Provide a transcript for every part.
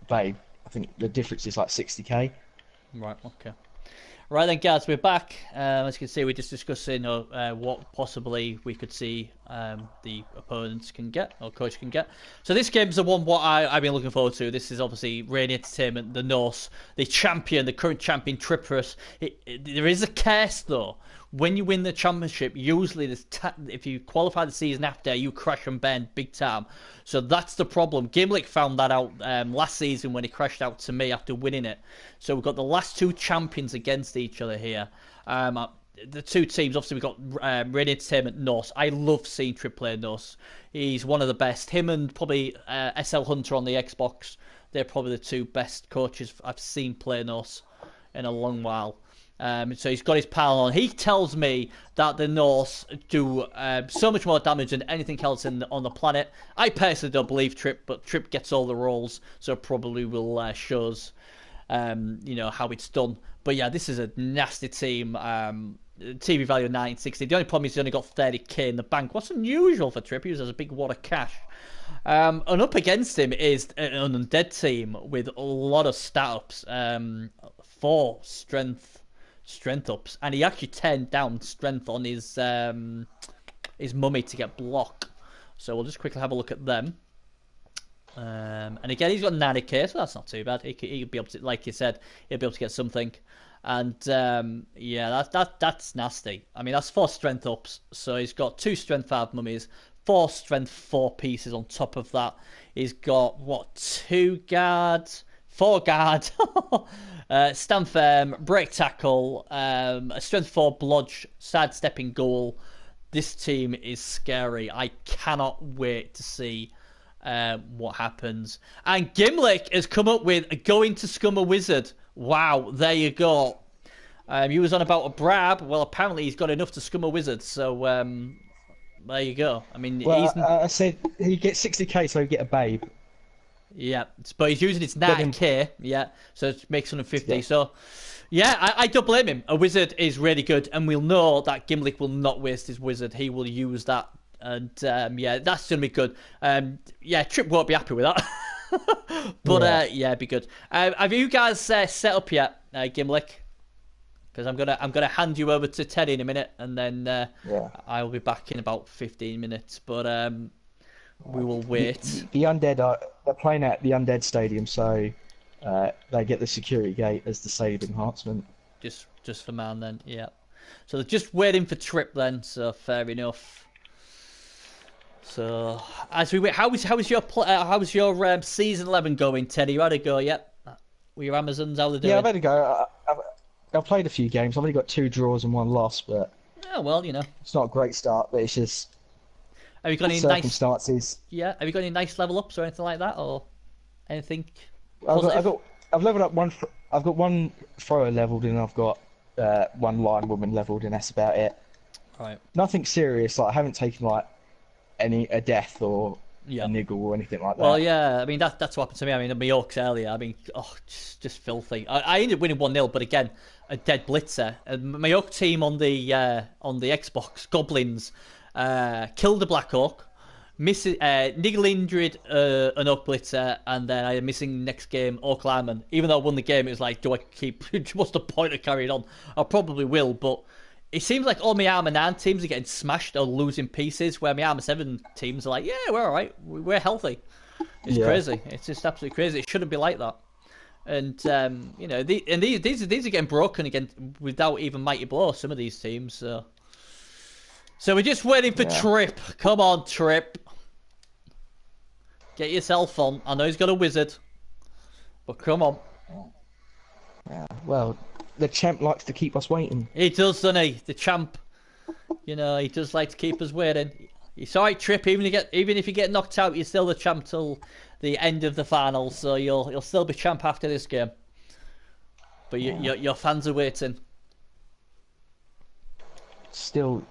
Babe. I think the difference is like 60k. Right, okay. Right then, guys, we're back. As you can see, we're just discussing what possibly we could see the opponents can get, or coach can get. So this game's the one what I've been looking forward to. This is obviously Rainy Entertainment, the Norse, the champion, the current champion, Trippus. There is a curse, though. When you win the championship, usually if you qualify the season after, you crash and burn big time. So that's the problem. Gimlick found that out last season when he crashed out to me after winning it. So we've got the last two champions against each other here. The two teams, obviously we've got Rain Entertainment, Norse. I love seeing Trip play Norse. He's one of the best. Him and probably SL Hunter on the Xbox. They're probably the two best coaches I've seen play Norse in a long while. So he's got his pal on. He tells me that the Norse do so much more damage than anything else on the planet. I personally don't believe Trip, but Trip gets all the rolls, so probably will show us, how it's done. But yeah, this is a nasty team. TV value of 1960. The only problem is he's only got 30k in the bank. What's unusual for Trip? He has a big wad of cash. And up against him is an Undead team with a lot of stat ups. 4 strength ups, and he actually turned down strength on his mummy to get block. So we'll just quickly have a look at them. And again, he's got 90k, so that's not too bad. He'll be able to, like you said, he'll be able to get something. And yeah, that's nasty. I mean, that's 4 strength ups. So he's got 2 strength 5 mummies, 4 strength 4 pieces on top of that. He's got 2 guards, 4 guard, stand firm, break tackle, a strength 4 blodge, sidestepping goal. This team is scary. I cannot wait to see what happens. And Gimlick has come up with going to scum a wizard. Wow, there you go. He was on about a Brab. Well, apparently he's got enough to scum a wizard. So there you go. I mean, I said he gets 60k, so he get a Babe. Yeah, but he's using its 90k, yeah, so it makes 150. Yeah. So, yeah, I don't blame him. A wizard is really good, and we'll know that Gimlick will not waste his wizard. He will use that, and yeah, that's going to be good. Yeah, Trip won't be happy with that, but yeah, it'd be good. Have you guys set up yet, Gimlick? Because I'm gonna hand you over to Teddy in a minute, and then I will be back in about 15 minutes. But we will wait. The Undead they're playing at the Undead Stadium, so they get the security gate as the stadium enhancement. Just for man then, yeah. So they're just waiting for Trip then. So fair enough. So as we wait, how was your season 11 going, Teddy? You had a go yet? Were your Amazons how they doing? Yeah, I've had a go. I've played a few games. I've only got 2 draws and 1 loss, but oh well, it's not a great start. But it's just. Have you got any circumstances? Yeah. Have you got any nice level ups or anything like that, or anything? I've leveled up one. I've got 1 thrower leveled, and I've got 1 line woman leveled, and that's about it. Right. Nothing serious. Like I haven't taken like a death or a niggle or anything like that. Well, yeah. I mean that's what happened to me. I mean, my Yorks earlier. I mean, just filthy. I ended up winning 1-0, but again, a dead blitzer. My York team on the Xbox Goblins. Killed a Black Hawk, niggle injured an Oak Blitzer, and then I am missing next game Oak Lineman. Even though I won the game, it was like, do I keep? What's the point of carrying on? I probably will, but it seems like all my Armour 9 teams are getting smashed or losing pieces, where my Armour 7 teams are like, yeah, we're all right, we're healthy. It's crazy. It's just absolutely crazy. It shouldn't be like that. And these are getting broken again without even mighty blow. Some of these teams. So we're just waiting for Trip. Come on, Trip. Get yourself on. I know he's got a wizard, but come on. Yeah, well, the champ likes to keep us waiting. He does, doesn't he? The champ. He does like to keep us waiting. It's alright, Trip. Even if you get knocked out, you're still the champ till the end of the finals. So you'll still be champ after this game. But your fans are waiting. Still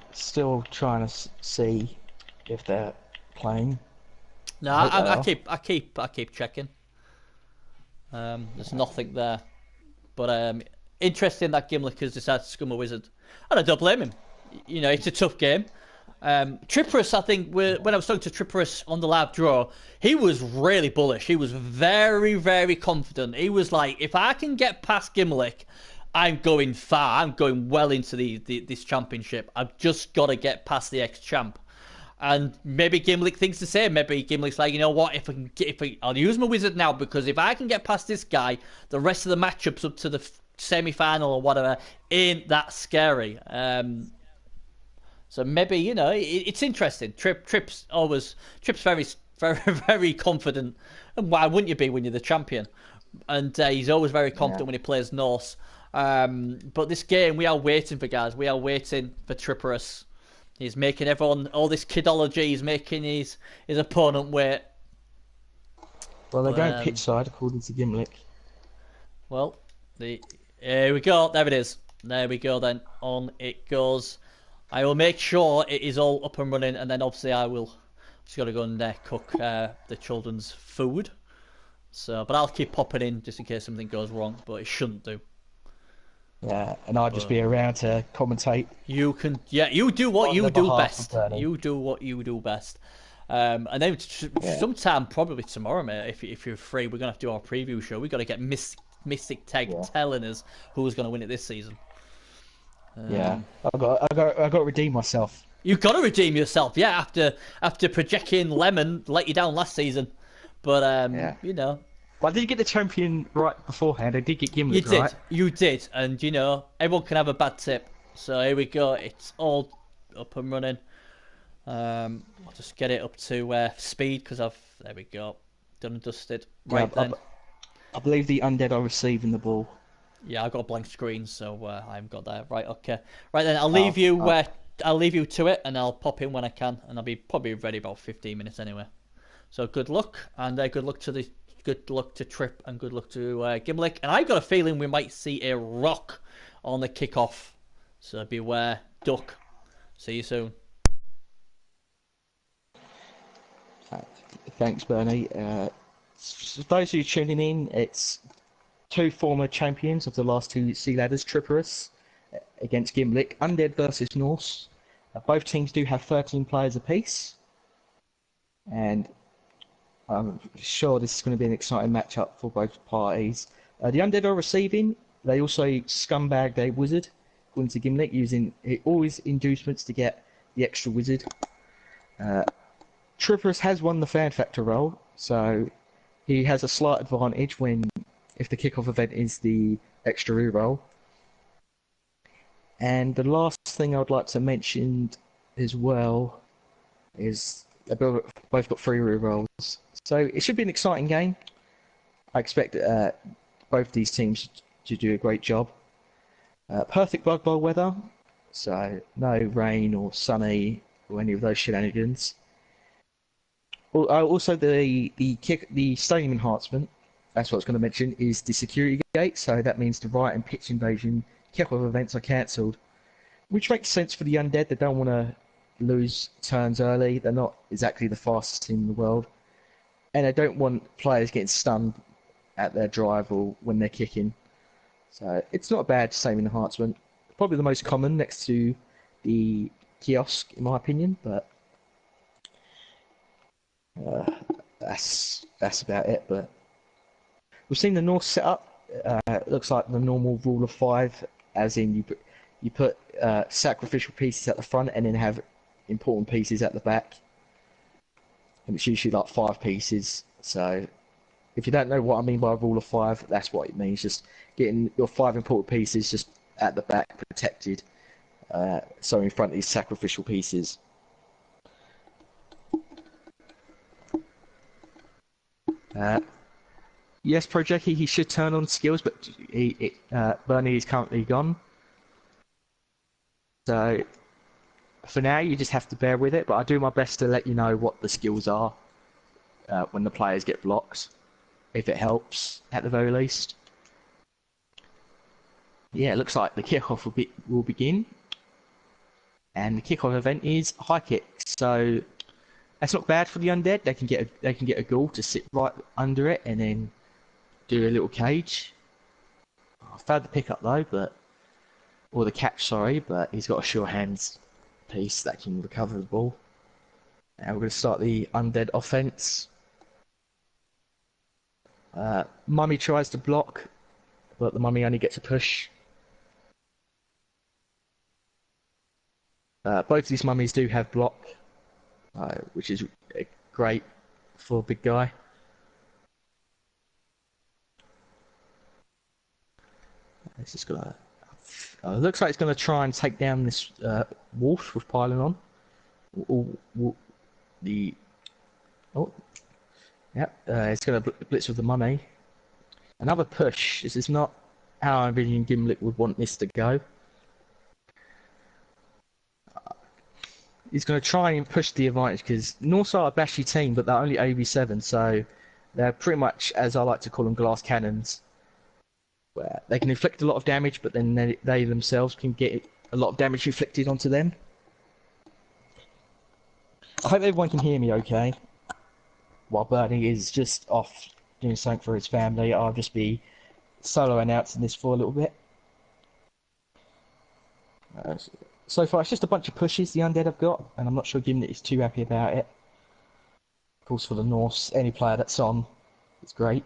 trying to see if they're playing. No, I keep checking. There's nothing there, but interesting that Gimlick has decided to scum a wizard, and I don't blame him. It's a tough game. Tripperus, I think, when I was talking to Tripperus on the live draw, he was really bullish. He was very, very confident. He was like, if I can get past Gimlick, I'm going far. I'm going well into this championship. I've just got to get past the ex-champ. And maybe Gimlick thinks the same. Maybe Gimlick's like, you know what? I'll use my wizard now, because if I can get past this guy, the rest of the matchups up to the semi-final or whatever ain't that scary. So maybe, you know, it's interesting. Trip's very, very, very confident. And why wouldn't you be when you're the champion? And he's always very confident when he plays Norse. But this game, we are waiting for, guys. We are waiting for Tripperus. He's making everyone, all this kidology, he's making his opponent wait. Well, they're going pitch side, according to Gimlick. Well, here we go. There it is. There we go then. On it goes. I will make sure it is all up and running, and then obviously I will just got to go and cook the children's food. So, but I'll keep popping in just in case something goes wrong, but it shouldn't do. Yeah, and I'll just be around to commentate. You can, you do what you do best. You do what you do best. And then sometime, probably tomorrow, mate, if you're free, we're gonna have to do our preview show. We've got to get Mystic Tag telling us who's gonna win it this season. Yeah, I got to redeem myself. You've got to redeem yourself, yeah. After projecting Lemon let you down last season, but you know. Well, I did get the champion right beforehand. I did get Gimlick right. You did, and you know everyone can have a bad tip. So here we go. It's all up and running. I'll just get it up to speed because there we go, done and dusted. Right then. I believe the Undead are receiving the ball. Yeah, I've got a blank screen, so I haven't got that. Right, okay. Right then, I'll leave you to it, and I'll pop in when I can, and I'll be probably ready about 15 minutes anyway. So good luck, and good luck to Trip, and good luck to Gimlick. And I've got a feeling we might see a rock on the kickoff. So beware, duck. See you soon. Thanks, Bernie. For those who are tuning in, it's two former champions of the last two Sea Ladders, Tripperus against Gimlick, Undead versus Norse. Both teams do have 13 players apiece, and I'm sure this is going to be an exciting matchup for both parties. The Undead are receiving. They also scumbag their wizard, according to Gimlick, using always inducements to get the extra wizard. Tripperus has won the fan factor role, so he has a slight advantage if the kickoff event is the extra reroll. And the last thing I would like to mention as well is they both got 3 rerolls. So it should be an exciting game. I expect both these teams to do a great job. Perfect Blood Bowl weather, so no rain or sunny or any of those shenanigans. Also, the stadium enhancement, that's what I was going to mention, is the security gate. So that means the riot and pitch invasion kickoff events are cancelled, which makes sense for the Undead. They don't want to lose turns early. They're not exactly the fastest team in the world, and they don't want players getting stunned at their drive or when they're kicking. So it's not a bad stadium enhancement. Probably the most common next to the kiosk, in my opinion, but that's about it. But we've seen the North set up. It looks like the normal rule of 5, as in you put sacrificial pieces at the front and then have important pieces at the back, and it's usually like 5 pieces. So if you don't know what I mean by rule of 5, that's what it means. Just getting your 5 important pieces just at the back protected, so in front of these sacrificial pieces. Yes, Projecki, he should turn on skills, but Bernie is currently gone. So for now, you just have to bear with it. But I do my best to let you know what the skills are when the players get blocks, if it helps at the very least. Yeah, it looks like the kickoff will begin, and the kickoff event is high kick. So that's not bad for the Undead. They can get a ghoul to sit right under it and then do a little cage. I failed the pickup though, or the catch, sorry, but he's got a sure hands. piece that can recover the ball. And we're going to start the Undead offense. Mummy tries to block, but the Mummy only gets a push. Both of these Mummies do have block, which is great for a big guy. It's just gonna. Looks like it's gonna try and take down this wolf with piling on. The oh, yeah, it's gonna blitz with the Mummy. Another push. This is not how I envision Gimlick would want this to go. He's going to try and push the advantage because North are a bashy team, but they're only AV7, so they're pretty much, as I like to call them, glass cannons, where they can inflict a lot of damage, but then they themselves can get a lot of damage inflicted onto them. I hope everyone can hear me okay. While Bernie is just off doing something for his family, I'll just be solo announcing this for a little bit. So far, it's just a bunch of pushes the Undead have got, and I'm not sure Gimlet is too happy about it. Of course, for the Norse, any player that's on is great.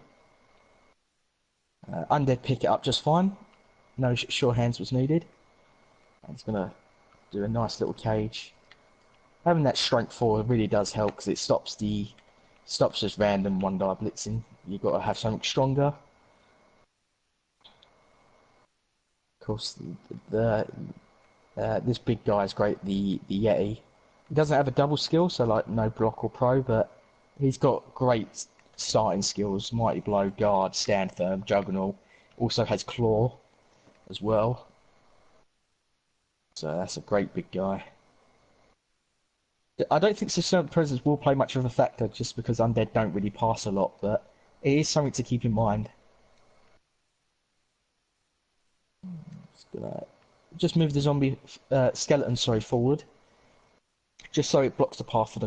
Undead pick it up just fine. No sure hands was needed. And he's going to do a nice little cage. Having that strength 4 really does help because it stops just random one-die blitzing. You've got to have something stronger. Of course, this big guy is great, the Yeti. He doesn't have a double skill, so like no block or pro, but he's got great starting skills. Mighty Blow, Guard, Stand Firm, Juggernaut. Also has Claw as well. So that's a great big guy. I don't think Sustainable Presence will play much of a factor just because Undead don't really pass a lot, but it is something to keep in mind. Just move the zombie skeleton forward, just so it blocks the path for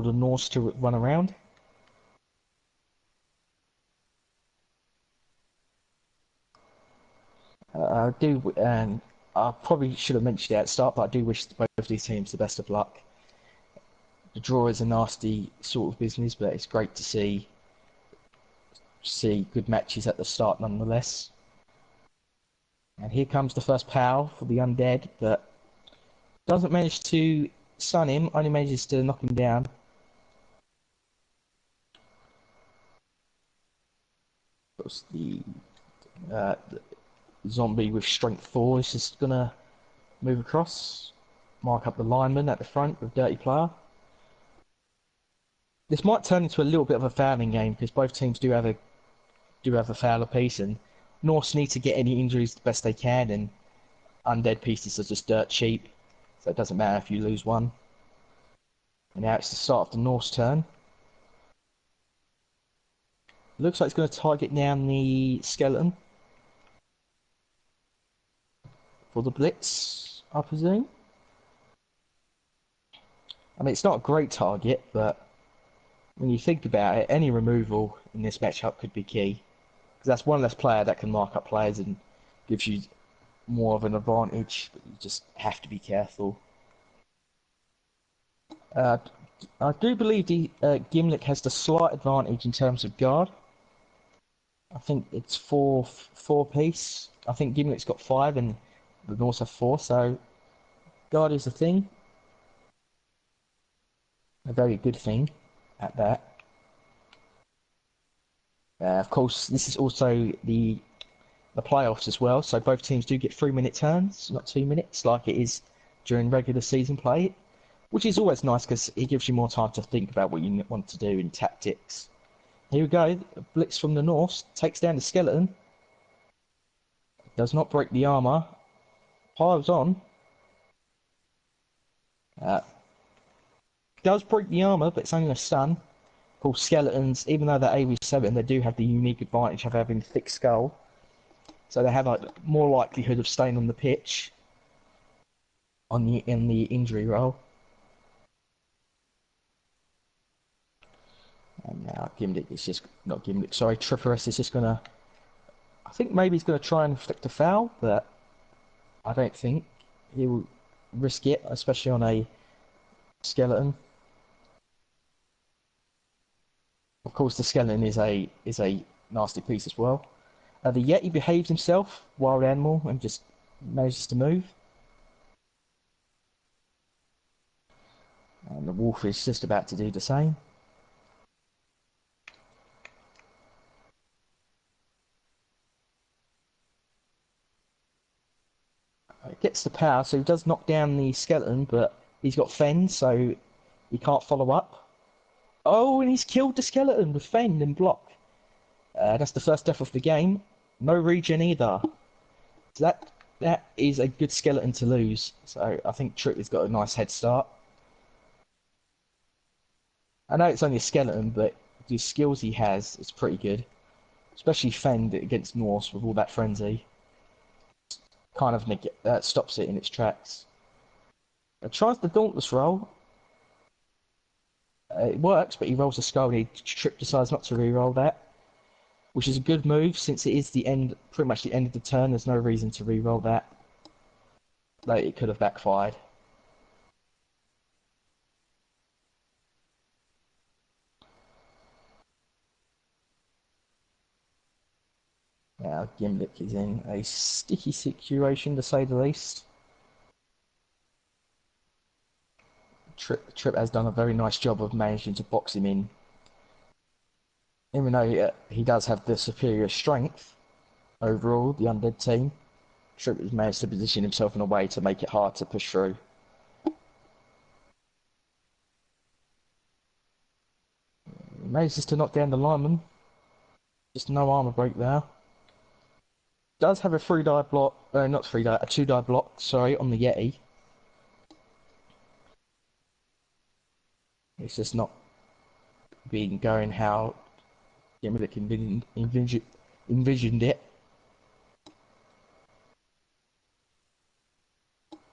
the Norse to run around. And I probably should have mentioned it at the start, but I do wish both of these teams the best of luck. The draw is a nasty sort of business, but it's great to see good matches at the start nonetheless. And here comes the first POW for the Undead, but doesn't manage to stun him, only manages to knock him down. The zombie with strength 4 is just going to move across, mark up the lineman at the front with Dirty Player. This might turn into a little bit of a fouling game because both teams do have a foul apiece, and Norse need to get any injuries the best they can, and Undead pieces are just dirt cheap, so it doesn't matter if you lose one. And now it's the start of the Norse turn. Looks like it's going to target down the skeleton for the blitz, I presume. I mean, it's not a great target, but when you think about it, any removal in this matchup could be key. Because that's one less player that can mark up players and gives you more of an advantage, but you just have to be careful. I do believe the Gimlick has the slight advantage in terms of guard. I think it's four piece. I think Gimlick's got 5 and the Norse have 4, so guard is a thing. A very good thing at that. Of course, this is also the playoffs as well, so both teams do get 3-minute turns, not 2 minutes, like it is during regular season play, which is always nice because it gives you more time to think about what you want to do in tactics. Here we go, a blitz from the Norse, takes down the skeleton, does not break the armor, piles on, does break the armor, but it's only a stun. Of course, skeletons, even though they're AV7, they do have the unique advantage of having a thick skull. So they have more likelihood of staying on the pitch in the injury roll. And now Gimlick is just, not Gimlick, sorry, Triforus is just going to, I think maybe he's going to try and inflict a foul, but I don't think he will. risk it, especially on a skeleton. Of course, the skeleton is a nasty piece as well. The Yeti behaves himself, wild animal, and just manages to move. And the wolf is just about to do the same. It gets the power, so he does knock down the skeleton, but he's got fend, so he can't follow up. Oh, and he's killed the skeleton with fend and block. That's the first death of the game. No regen either. So that is a good skeleton to lose. So I think Trip has got a nice head start. I know it's only a skeleton, but the skills he has is pretty good. Especially fend against Norse with all that frenzy. Kind of stops it in its tracks. It tries the Dauntless roll. It works, but he rolls a skull and Trip decides not to re-roll that. Which is a good move since it is the end, pretty much the end of the turn. There's no reason to re-roll that. Like, it could have backfired. Now Gimlick is in a sticky situation to say the least. Trip has done a very nice job of managing to box him in. Even though he does have the superior strength overall, the Undead team, Trip has managed to position himself in a way to make it hard to push through. He manages to knock down the lineman. Just no armor break there. Does have a 3-die block, not 3-die, a 2-die block, sorry, on the Yeti. It's just not been going how Gimlick envisioned it.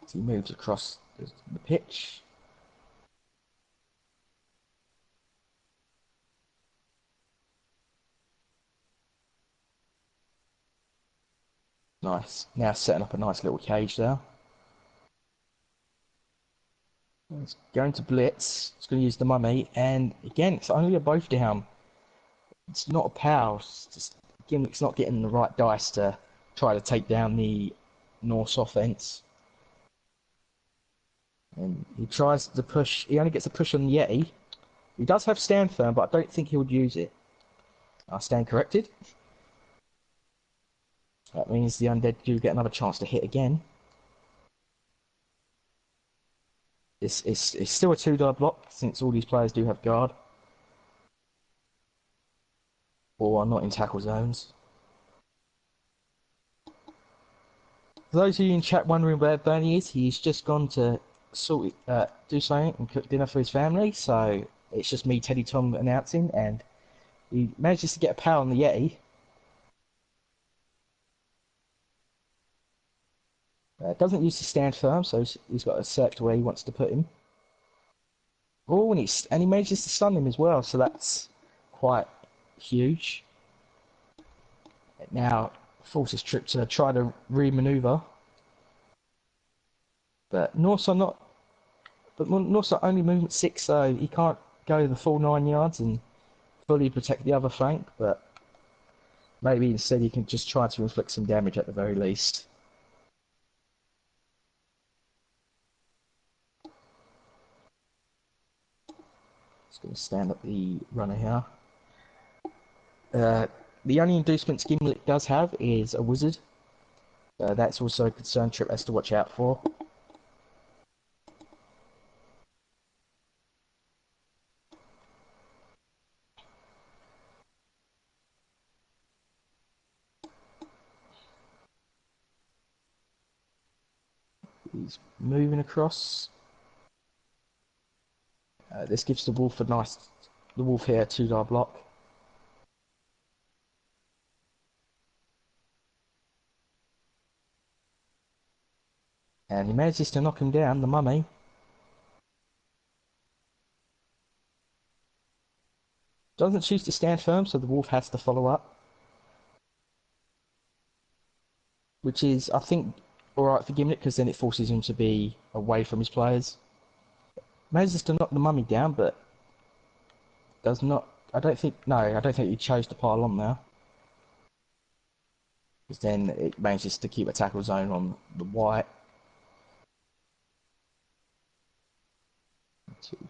So he moves across the pitch. Nice. Now setting up a nice little cage there. It's going to blitz. It's going to use the mummy, and again, it's only a both down. It's not a power. It's just Gimlick's not getting the right dice to try to take down the Norse offense. And he tries to push. He only gets a push on the Yeti. He does have stand firm, but I don't think he would use it. I stand corrected. That means the Undead do get another chance to hit again. It's still a 2-die block, since all these players do have guard. Or are not in tackle zones. For those of you in chat wondering where Bernie is, he's just gone to do something and cook dinner for his family, so it's just me, Teddy Tom, announcing, and he manages to get a power on the Yeti. Doesn't use the stand firm, so he's got a select where he wants to put him. Oh, and he manages to stun him as well, so that's quite huge. It now forces Trip to try to re-maneuver. But Norse are only movement 6, so he can't go the full 9 yards and fully protect the other flank, but maybe instead he can just try to inflict some damage at the very least. Just going to stand up the runner here. The only inducements Gimlick does have is a wizard. That's also a concern Trip has to watch out for. He's moving across. This gives the wolf the wolf here a 2-die block. And he manages to knock him down, the mummy. Doesn't choose to stand firm, so the wolf has to follow up. Which is, I think, alright for Gimlet because then it forces him to be away from his players. Manages to knock the mummy down, but does not. I don't think. No, I don't think he chose to pile on now. Because then it manages to keep a tackle zone on the white. 2, 3,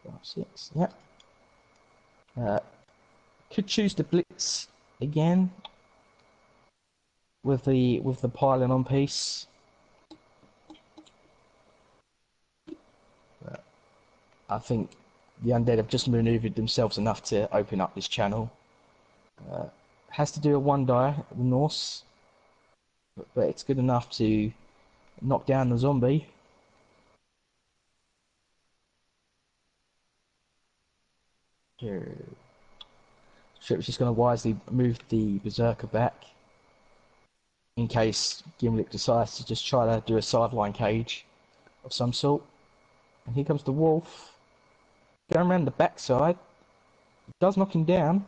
4, 5, 6. Yep. Could choose to blitz again with the piling on piece. But I think the Undead have just manoeuvred themselves enough to open up this channel. Has to do a 1 die, the Norse, but it's good enough to knock down the zombie. Trip's just going to wisely move the Berserker back in case Gimlet decides to just try to do a sideline cage of some sort. And here comes the Wolf. Going around the backside. Does knock him down.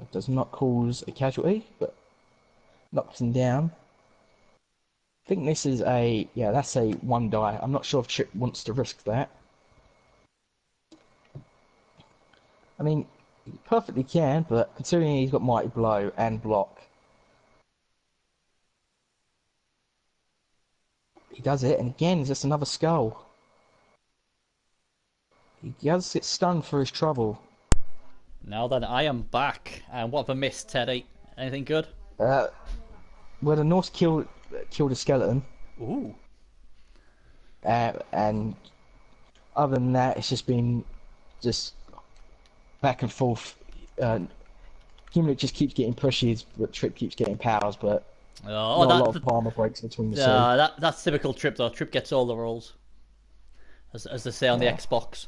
It does not cause a casualty, but knocks him down. I think this is a, yeah, that's a 1 die. I'm not sure if Trip wants to risk that. I mean, he perfectly can, but considering he's got Mighty Blow and Block, he does it, and again, it's just another skull. He does get stunned for his trouble. Now then, I am back. And what have I missed, Teddy? Anything good? Well, the Norse killed a skeleton. Ooh. And other than that, it's just been just back and forth. Gimlet just keeps getting pushes, but Trip keeps getting powers, but not a lot of armor breaks between the two. That's typical Trip, though. Trip gets all the rolls, as they say on the Xbox.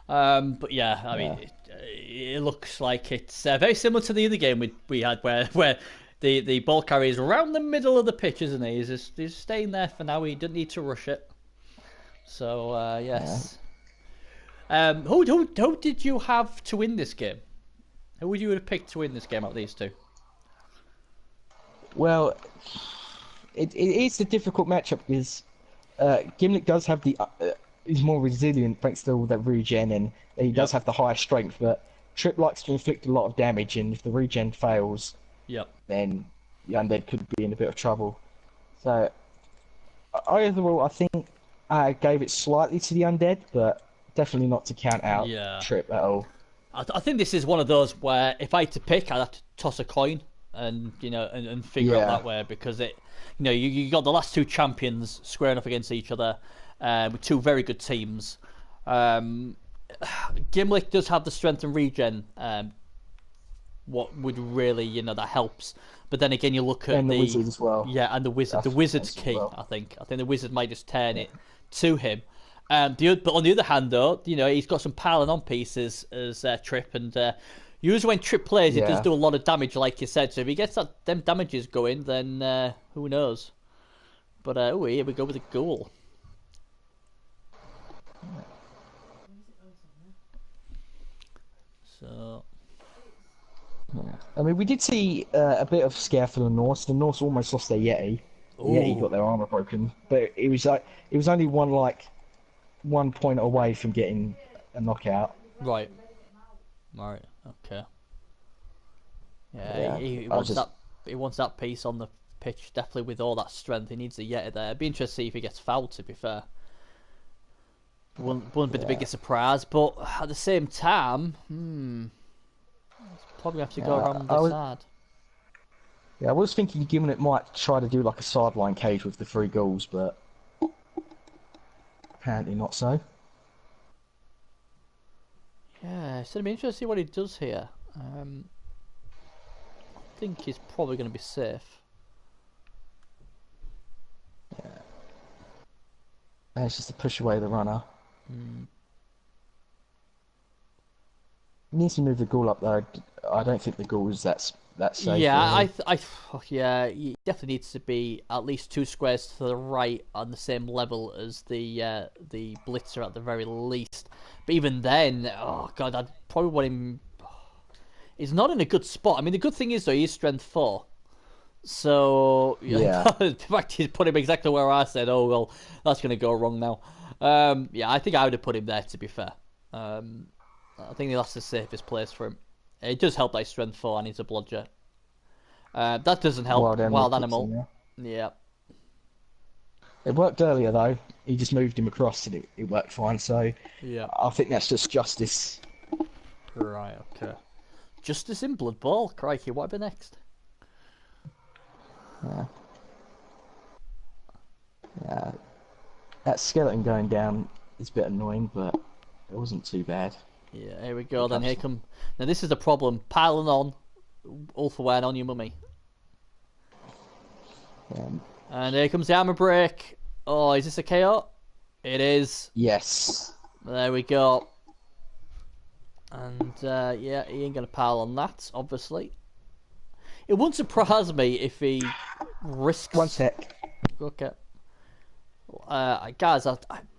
But yeah, I mean, it looks like it's very similar to the other game we had, where the ball carrier is around the middle of the pitch, isn't he? He's staying there for now. He didn't need to rush it. So yes. Yeah. Who did you have to win this game? Who would you have picked to win this game out of these two? Well, it is a difficult matchup because Gimlet does have the is more resilient thanks to all that regen, and he does have the higher strength. But Trip likes to inflict a lot of damage, and if the regen fails, then the Undead could be in a bit of trouble. So overall, I think I gave it slightly to the Undead, but definitely not to count out Trip at all. I think this is one of those where if I had to pick, I'd have to toss a coin and and figure out that way, because you got the last two champions squaring up against each other with two very good teams. Gimlet does have the strength and regen. What would really that helps, but then again you look at the wizard as well. Yeah, and the wizard. The wizard's key. Well. I think the wizard might just turn it to him. But on the other hand, though, he's got some piling on pieces as Trip, and usually when Trip plays, it does do a lot of damage, like you said. So if he gets them damages going, then who knows? But here we go with the ghoul. So, I mean, we did see a bit of scare for the Norse. The Norse almost lost their Yeti. The Yeti got their armor broken, but it was only one point away from getting a knockout. Right. Okay. Yeah, he wants that piece on the pitch, definitely with all that strength. He needs the Yeti there. It'd be interesting to see if he gets fouled, to be fair. Wouldn't be the biggest surprise, but at the same time, probably have to go around the side. Yeah, I was thinking Gimlet might try to do like a sideline cage with the 3 goals, but apparently not so. Yeah, so it'd be interesting to see what he does here. I think he's probably going to be safe. Yeah. And it's just to push away the runner. He needs to move the ghoul up though. I don't think the ghoul is that safe. Yeah, really. He definitely needs to be at least 2 squares to the right on the same level as the blitzer at the very least. But even then, oh god, I'd probably want him. He's not in a good spot. I mean, the good thing is though, he is strength 4, So Yeah. in fact, he's put him exactly where I said. Oh well, that's going to go wrong now. Yeah, I think I would have put him there. To be fair, I think that's the safest place for him. It does help that he's strength 4 and he's a blodger. That doesn't help. Wild animal Wild kicks in animal. there. Yeah. It worked earlier though. He just moved him across and it worked fine. So Yeah. I think that's just justice. Right. Okay. Justice in Blood Bowl. Crikey, what happened next? Yeah. Yeah. That skeleton going down is a bit annoying, but it wasn't too bad. Yeah. Here we go. Then here come. Now this is the problem. Piling on, Ulfaware on your mummy. And here comes the armor break. Oh, is this a KO? It is. Yes. There we go. And yeah, he ain't gonna pile on that, obviously. It wouldn't surprise me if he risks. One sec. Okay. Guys,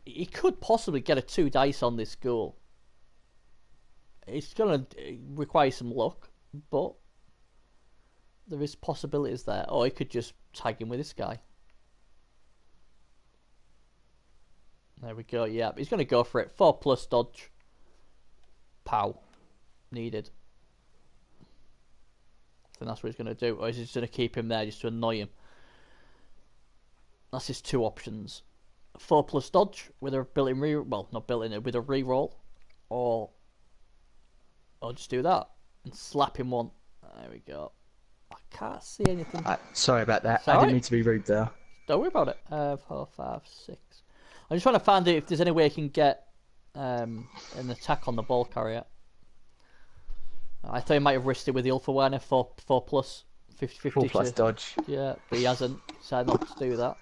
he could possibly get a 2 dice on this goal. It's gonna require some luck, but there is possibilities there. Or he could just tag him with this guy. There we go. Yeah, he's gonna go for it. 4+ dodge. Pow. Needed. I think that's what he's going to do. Or is he just going to keep him there just to annoy him? That's his 2 options. 4+ dodge with a built-in well, not built-in, with a reroll. Or just do that. And slap him one. There we go. I can't see anything. Sorry about that. Sorry? I didn't mean to be rude there. Don't worry about it. 4, 5, 6. I'm just trying to find out if there's any way I can get an attack on the ball carrier. I thought he might have risked it with the Ulfa Werner 4+, 50-50. 4+ dodge. Yeah, but he hasn't decided not to do that.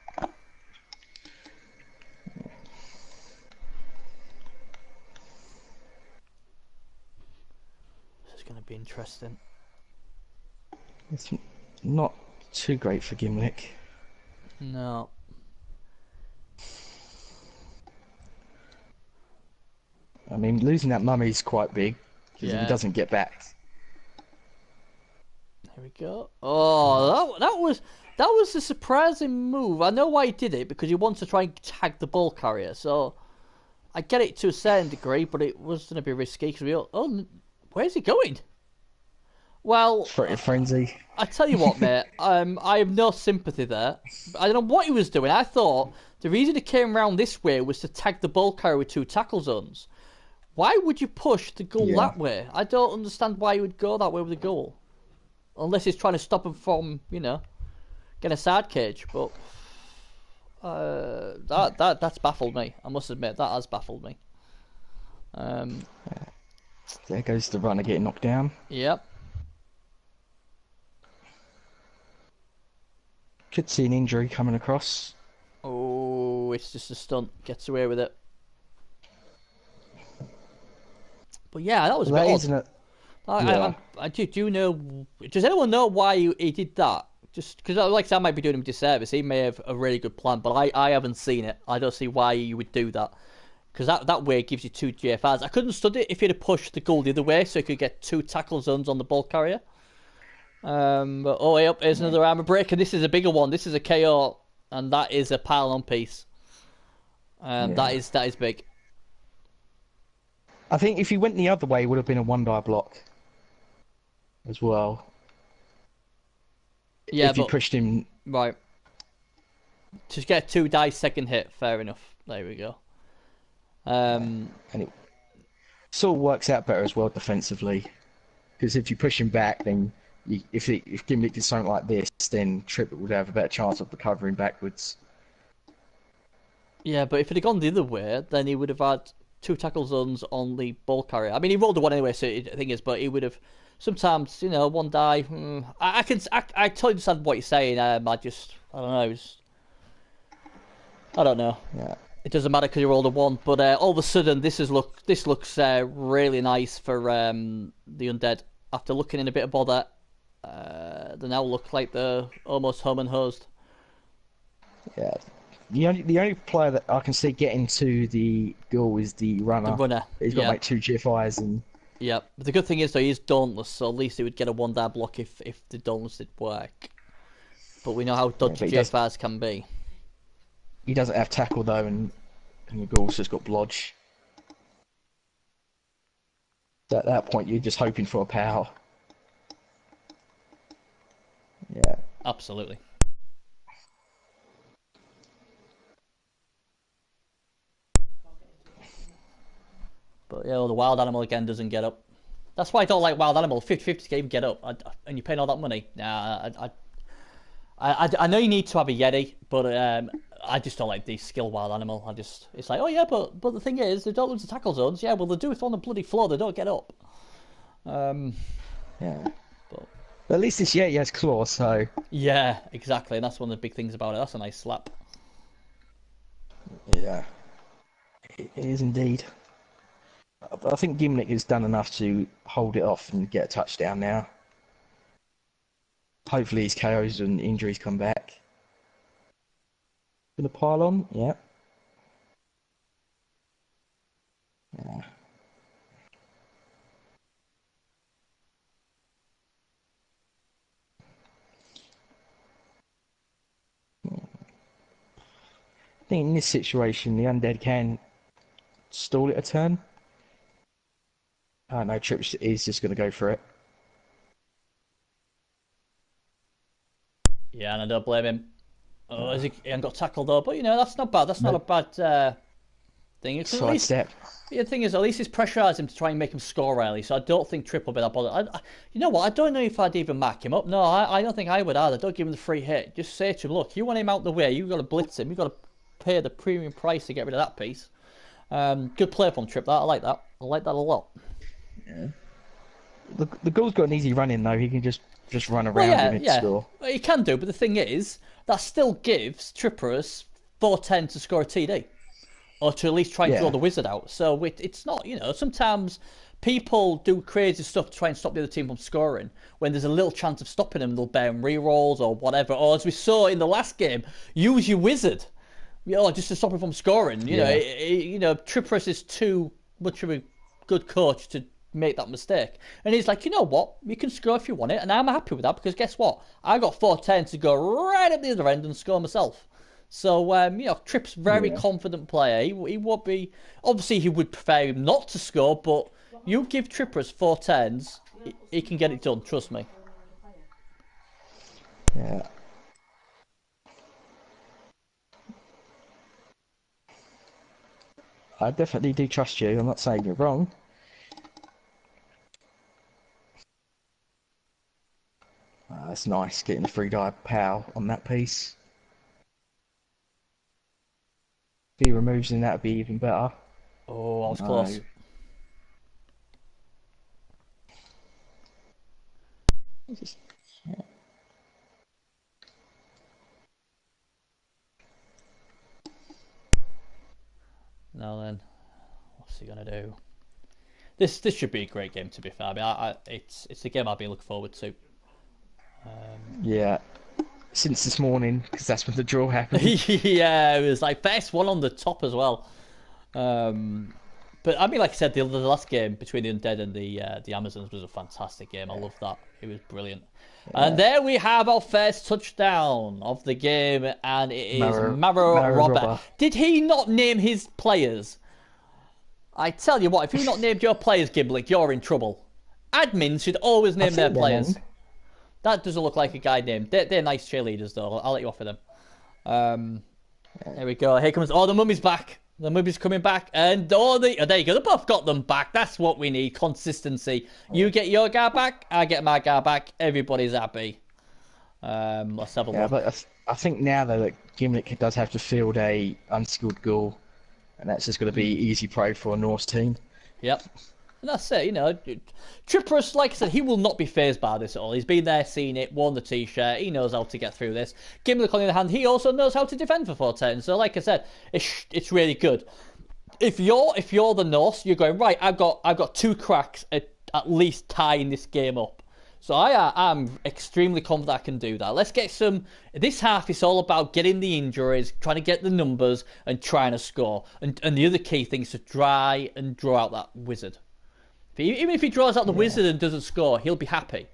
This is going to be interesting. It's not too great for Gimlick. No. I mean, losing that mummy's quite big because if he doesn't get back. There we go. Oh, that was a surprising move. I know why he did it, because he wants to try and tag the ball carrier. So I get it to a certain degree, but it was going to be risky because where's he going? Well, Frenzy. I tell you what, mate. I have no sympathy there. I don't know what he was doing. I thought the reason he came around this way was to tag the ball carrier with 2 tackle zones. Why would you push the goal that way? I don't understand why you would go that way with the goal. Unless he's trying to stop him from, getting a side cage. But that's baffled me. I must admit, that has baffled me. There goes the runner getting knocked down. Yep. Could see an injury coming across. Oh, it's just a stunt. Gets away with it. But yeah, that was a bit odd. Isn't it? I do know. Does anyone know why he did that? Just because, like I said, I might be doing him a disservice. He may have a really good plan, but I haven't seen it. I don't see why you would do that. Because that way it gives you 2 GFRs. I couldn't study it if he'd have pushed the goal the other way, so he could get 2 tackle zones on the ball carrier. But yep, here's another armor break, and this is a bigger one. This is a KO, and that is a pile-on piece. That is big. I think if he went the other way, it would have been a 1-die block as well. Yeah, if he pushed him right. To get a 2-die second hit, fair enough. There we go. And it sort of works out better as well defensively, because if you push him back, then if Gimlick did something like this, then Trippett would have a better chance of recovering backwards. Yeah, but if it had gone the other way, then he would have had 2 tackle zones on the ball carrier. I mean, he rolled the one anyway, so the thing is, but he would have sometimes, 1 die. I totally understand what you're saying. I don't know. Yeah. It doesn't matter because you rolled a 1, but all of a sudden this looks really nice for the Undead. After looking in a bit of bother, they now look like they're almost home and hosed. Yeah. The only player that I can see getting to the goal is the runner. The runner. He's got like 2 GFIs and. Yeah, but the good thing is though he's dauntless, so at least he would get a 1-die block if the dauntless did work. But we know how Yeah, dodgy JFRs can be. he doesn't have tackle though, and the goal's just got blodge. So at that point, you're just hoping for a power. Yeah. Absolutely. But yeah, well, the wild animal again doesn't get up. That's why I don't like wild animal. 50-50 game get up, and you're paying all that money. Nah, I know you need to have a Yeti, but I just don't like the skill wild animal. It's like, oh yeah, but the thing is, they don't lose the tackle zones. Yeah, well they do it on the bloody floor. They don't get up. Yeah. But At least this Yeti has claws, so yeah, exactly. And that's one of the big things about it. That's a nice slap. yeah, it is indeed. But I think Gimlick has done enough to hold it off and get a touchdown now. Hopefully his KOs and injuries come back. Gonna pile on? Yeah. Yeah. I think in this situation, the Undead can stall it a turn. Oh no, Trips is just going to go for it. Yeah, and I don't blame him. Oh, he hasn't got tackled though, but you know that's not bad. That's not a bad thing. At least Sidestep. the thing is, at least it's pressurised him to try and make him score early. So I don't think Tripp will be that bothered. You know what? I don't know if I'd even mark him up. No, I don't think I would either. Don't give him the free hit. Just say to him, look, you want him out the way. You've got to blitz him. You've got to pay the premium price to get rid of that piece. Good play from Tripp. That I like that. I like that a lot. Yeah. The goal's got an easy run in though. He can just run around and score. Well, he can do, but the thing is, that still gives Trippers 410 to score a TD. Or to at least try and draw the wizard out. So it's not, you know, sometimes people do crazy stuff to try and stop the other team from scoring. When there's a little chance of stopping them, they'll bear re-rolls or whatever. Or as we saw in the last game, use your wizard, you know, just to stop him from scoring. You know, Trippers is too much of a good coach to make that mistake. And he's like, you know what, you can score if you want it, and I'm happy with that because guess what, I got 410 to go right up the other end and score myself. So you know, Tripp's very confident player. He would be, obviously he would prefer him not to score, but you give Trippers 410s, he can get it done, trust me. Yeah. I definitely do trust you. I'm not saying you're wrong. That's nice, getting the free dive pow on that piece. If he removes him, that would be even better. Oh, I was close. Now then, what's he gonna do? This should be a great game, to be fair. I mean, it's a game I've been looking forward to. Yeah, since this morning, because that's when the draw happened. Yeah, it was like first one on the top as well. But I mean, like I said, the last game between the Undead and the Amazons was a fantastic game. I love that. It was brilliant. Yeah. And there we have our first touchdown of the game, and it is Maro Robber. Did he not name his players? I tell you what, if you've not named your players, Gimlick, you're in trouble. Admins should always name their players. That doesn't look like a guy named. They're nice cheerleaders, though. I'll let you off with them. There we go. Here comes. Oh, the mummy's back. The mummy's coming back. And there you go. They both got them back. That's what we need. Consistency. You get your guy back. I get my guy back. Everybody's happy. Let's have a look. Yeah, but I think now, though, that Gimlick does have to field a unskilled goal. And that's just going to be easy prey for a Norse team. Yep. And that's it, you know. Trippers, like I said, he will not be fazed by this at all. He's been there, seen it, worn the t-shirt. He knows how to get through this. Gimlick, on the other hand, he also knows how to defend for 410. So, like I said, it's really good. If you're the Norse, you're going, right, I've got two cracks at least tying this game up. So I'm extremely confident I can do that. Let's get some. This half is all about getting the injuries, trying to get the numbers, and trying to score. And the other key thing is to try and draw out that wizard. Even if he draws out the wizard and doesn't score, he'll be happy.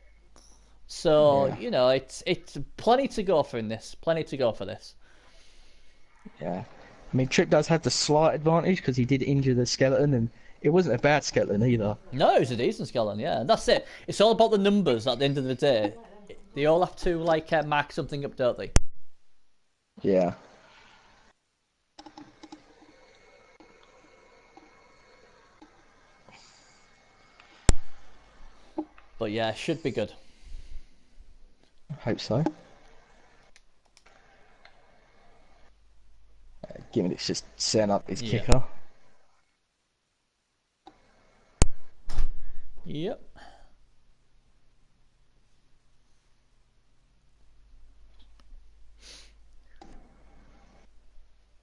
So Yeah, you know, it's plenty to go for in this. Plenty to go for this. yeah. I mean, Trip does have the slight advantage because he did injure the skeleton, and it wasn't a bad skeleton either. No, it was a decent skeleton. Yeah, and that's it. It's all about the numbers at the end of the day. They all have to like mark something up, don't they? Yeah. But yeah, should be good. I hope so. Gimlick's just setting up his Yeah. kicker. Yep.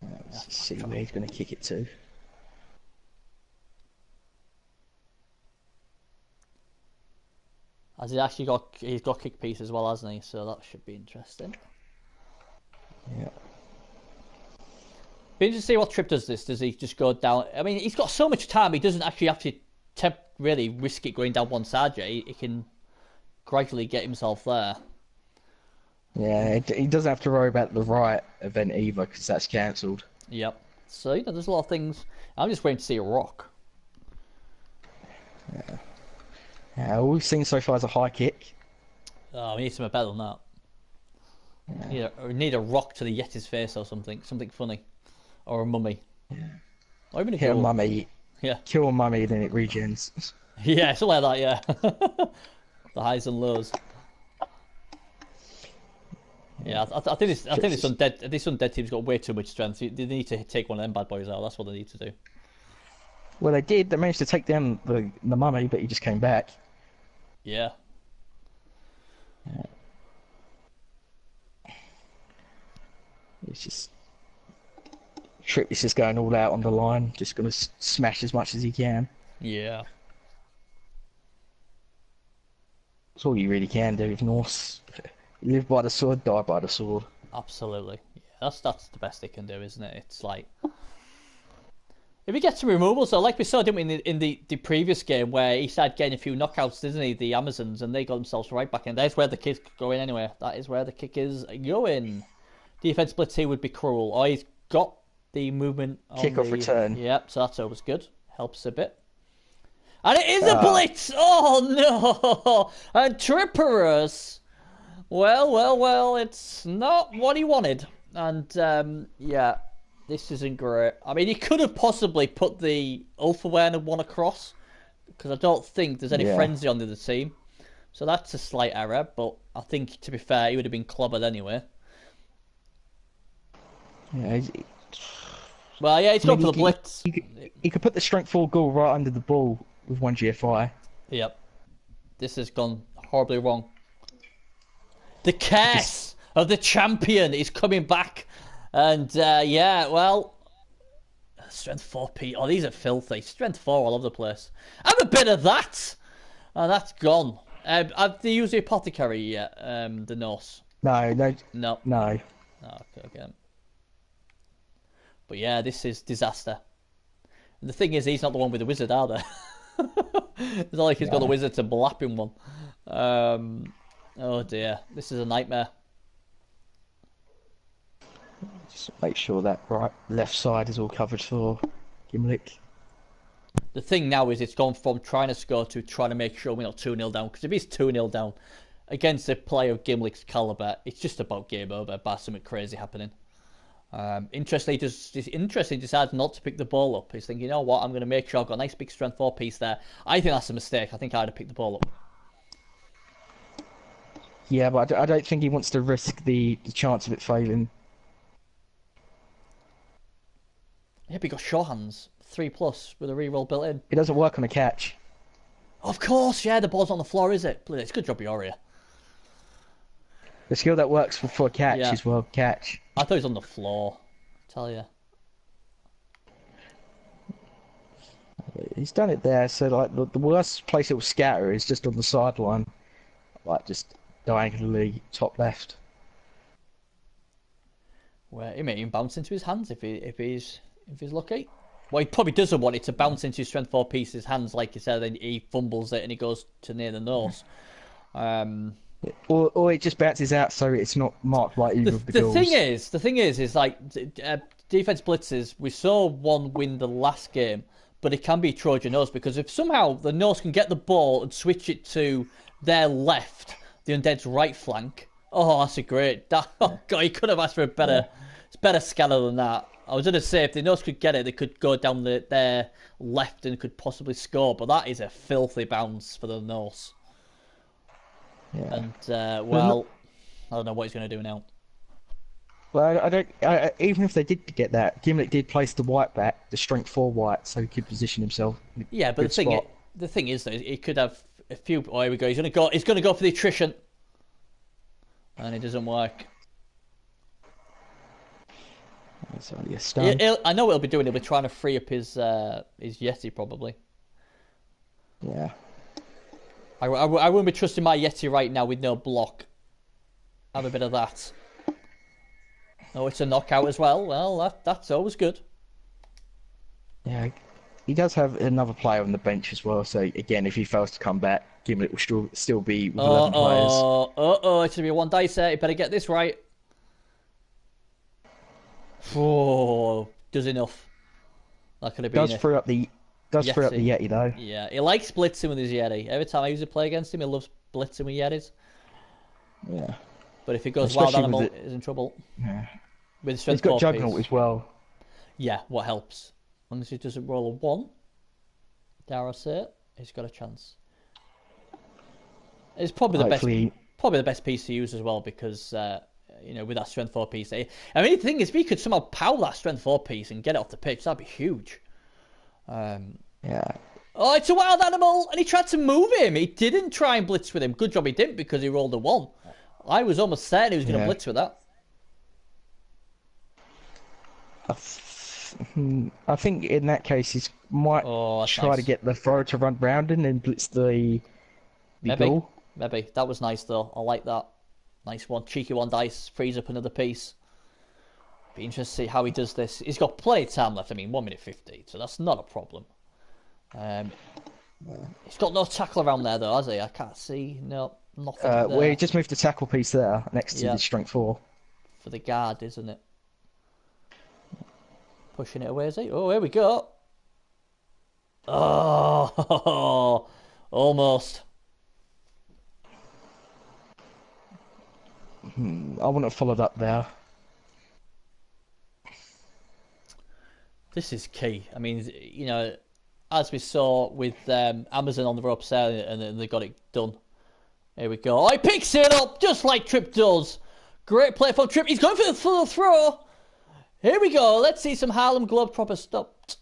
Let's see where he's going to kick it to. As he's got kick piece as well, hasn't he? So that should be interesting. Yeah. Be interesting to see what Trip does this. Does he just go down? I mean, he's got so much time. He doesn't actually have to really risk it going down one side yet. He can gradually get himself there. Yeah, he doesn't have to worry about the riot event either because that's cancelled. Yep. So you know, there's a lot of things. I'm just waiting to see a rock. Yeah, all we've seen so far is a high kick. Oh, we need something better than that. We need a rock to the Yeti's face or something. Something funny. Or a mummy. Or even a Hit a ghoul. mummy, Yeah. kill a mummy, then it regens. Yeah, something like that, yeah. The highs and lows. Yeah, I think this undead team's got way too much strength. They need to take one of them bad boys out. That's what they need to do. Well, they did. They managed to take down the mummy, but he just came back. Yeah. It's just Trip is just going all out on the line, just going to smash as much as he can. Yeah. That's all you really can do with Norse. You live by the sword, die by the sword. Absolutely. Yeah, that's the best they can do, isn't it? It's like if he gets some removals, so like we saw, didn't we, in the previous game where he started getting a few knockouts, didn't he? The Amazons, and they got themselves right back in. That's where the kick go in anyway. That is where the kick is going. Defense blitz here would be cruel. Oh, he's got the movement on Kick off return. Yep, so that's always good. Helps a bit. And it is a blitz! Oh no! And Tripperus. Well, it's not what he wanted. And yeah, this isn't great. I mean, he could have possibly put the Ulf Awareness one across, because I don't think there's any frenzy on the other team. So that's a slight error, but I think, to be fair, he would have been clobbered anyway. Yeah, Well, yeah, he's gone for the blitz. He could put the strength 4 goal right under the ball with one GFI. Yep. This has gone horribly wrong. The curse of the champion is coming back. And, yeah, well... Strength 4P. Oh, these are filthy. Strength 4 all over the place. Have a bit of that! Oh, that's gone. Have they used the apothecary yet, the Norse? No. No. No. Oh, okay. But yeah, this is disaster. And the thing is, he's not the one with the wizard, are they? It's not like he's got the wizard to blap him one. Oh dear, this is a nightmare. Just make sure that left side is all covered for Gimlick. The thing now is it's gone from trying to score to trying to make sure we're not 2-0 down. Because if he's 2-0 down against a player of Gimlick's calibre, it's just about game over by something crazy happening. Interestingly, decides not to pick the ball up. He's thinking, you know what, I'm going to make sure I've got a nice big strength 4 piece there. I think that's a mistake. I think I'd have picked the ball up. Yeah, but I don't think he wants to risk the chance of it failing. Yeah, but he got short hands. 3+ with a reroll built in. It doesn't work on a catch. Of course, yeah, the ball's on the floor, is it? It's a good job you're here. The skill that works for a catch is well catch. I thought he was on the floor. I tell you. He's done it there, so like the worst place it will scatter is just on the sideline. Like just diagonally top left. Where he may even bounce into his hands if he's lucky. Well, he probably doesn't want it to bounce into his strength 4 piece's hands, like you said, then he fumbles it and he goes to near the nose. Or it just bounces out so it's not marked by either of the The thing goals. is, is like defense blitzes. We saw one win the last game, but it can be Trojan horse because if somehow the Norse can get the ball and switch it to their left, the Undead's right flank. Oh, that's a great. Oh god, you could have asked for a Yeah, better scanner than that. I was going to say if the Norse could get it, they could go down their left and could possibly score. But that is a filthy bounce for the Norse. yeah. And But not, well, I don't know what he's going to do now. well, I don't. Even if they did get that, Gimlet did place the white back, the strength 4 white, so he could position himself in a Yeah, but good spot. the thing is though, he could have a few. Oh, here we go. He's going to go for the attrition, and it doesn't work. It's only a stun. I know what he'll be doing. He'll be trying to free up his Yeti probably. Yeah. I wouldn't be trusting my Yeti right now with no block. Have a bit of that. Oh, it's a knockout as well. Well, that's always good. Yeah. He does have another player on the bench as well, so again, if he fails to come back, Gimlet will still be with 11 players. It's gonna be a one dicer. You better get this right. Oh, does enough. That could have been Does free up the Yeti though. Yeah, he likes blitzing with his Yeti. Every time I use to play against him, he loves blitzing with Yetis. Yeah. But if he goes Especially wild animal, with he's in trouble. Yeah. With He's strength got 4 Juggernaut piece. as well. Yeah, what helps? As long as he doesn't roll a 1, dare I say it, he's got a chance. It's Hopefully, probably the best piece to use as well because with that strength 4 piece. I mean, the thing is, if he could somehow power that strength 4 piece and get it off the pitch, that'd be huge. yeah. Oh, it's a wild animal, and he tried to move him. He didn't try and blitz with him. Good job he didn't because he rolled a 1. I was almost certain he was going to blitz with that. I think in that case, he might try nice. to get the thrower to run round and then blitz the goal. Maybe. That was nice, though. I like that. Nice one. Cheeky one dice. Frees up another piece. Be interested to see how he does this. He's got plenty of time left. I mean, 1 minute 50, so that's not a problem. He's got no tackle around there, though, has he? I can't see. No, nothing there. Well, he just moved the tackle piece there next to the strength 4. For the guard, isn't it? Pushing it away, is he? Oh, here we go. Oh, almost. I wouldn't have followed up there. This is key. I mean, as we saw with Amazon on the ropes there, and then they got it done. Here we go. Oh, he picks it up just like Trip does. Great play from Trip. He's going for the full throw. Here we go. Let's see some Harlem Globetrotter stopped.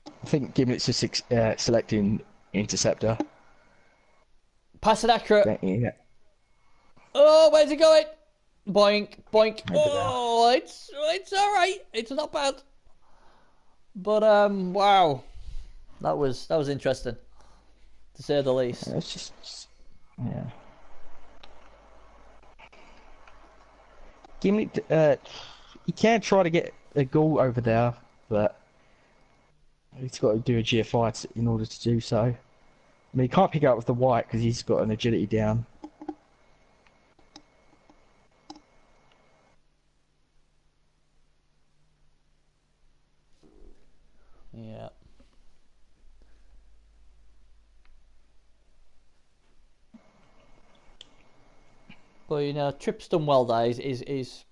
I think Gimlet's just selecting interceptor. Pass it accurate. Yeah. Oh, where's he going? Boink, boink. Oh, it's all right. It's not bad. But wow, that was interesting, to say the least. It's just yeah. Gimlet, he can try to get a goal over there, but he's got to do a GFI in order to do so. I mean, he can't pick up with the white because he's got an agility down. Yeah. But Trip's done well there. He's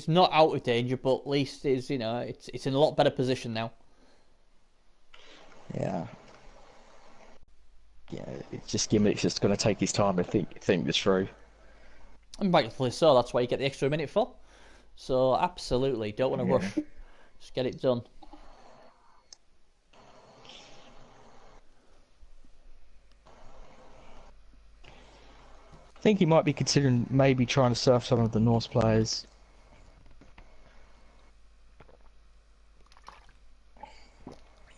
not out of danger, but at least it's in a lot better position now. Yeah. Yeah, it's just Gimlet's just going to take his time and think this through. And rightfully so. That's why you get the extra minute for. So absolutely, don't want to rush. Just get it done. I think he might be considering maybe trying to surf some of the Norse players.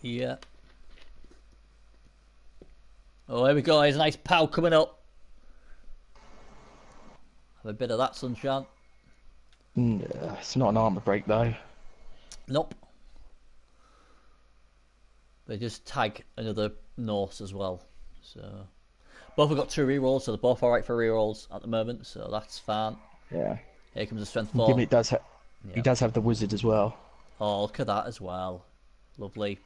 Yeah. Oh, here we go. There's a nice pow coming up. Have a bit of that, sunshine. It's not an armor break though. Nope. They just tag another Norse as well. So, Both have got 2 rerolls, so they're both alright for rerolls at the moment, so that's fine. Yeah. Here comes the strength 4. Gimli does he does have the wizard as well. Oh, look at that as well. Lovely.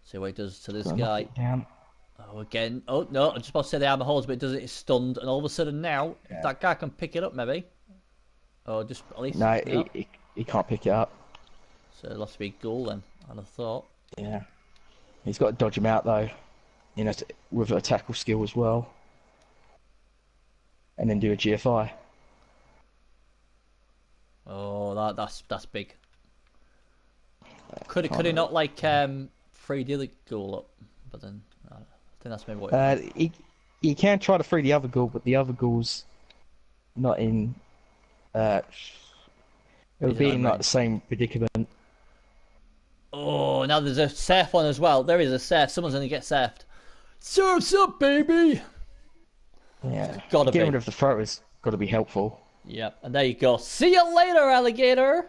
See what he does to this Gotta knock guy. it down. Oh, again. Oh, no, I'm just about to say the armor holds, but it does it. It's stunned, and all of a sudden now, if that guy can pick it up, maybe. Or just at least. No, No. he can't pick it up. So it'll have to be Ghoul then, I'd have thought. Yeah. He's got to dodge him out though. You know, with a tackle skill as well. And then do a GFI. Oh, that's big. Could he not like free the other Ghoul up? But then I think that's maybe what. He can try to free the other Ghoul, but the other Ghoul's not in. It would be in like the same predicament. Oh, now there's a safe one as well. There is a safe. Someone's gonna get safed. Surf's up, baby. Yeah. Gotta Getting be. rid of the throwers got to be helpful. Yep, and there you go. See you later, alligator.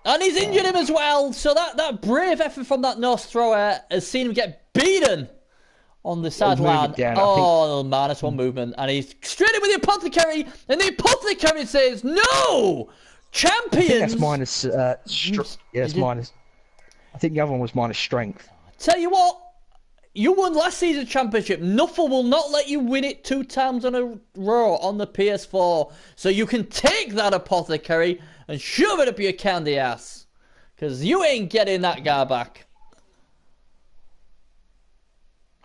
And he's injured him as well. So that brave effort from that Norse thrower has seen him get beaten on the sideline. Oh, minus 1 movement. And he's straight in with the apothecary. And the apothecary says, no! Champions! That's minus. Yeah, it's minus. I think the other one was minus strength. Tell you what, you won last season's championship. Nuffle will not let you win it 2 times in a row on the PS4. So you can take that apothecary and shove it up your candy ass. Because you ain't getting that guy back.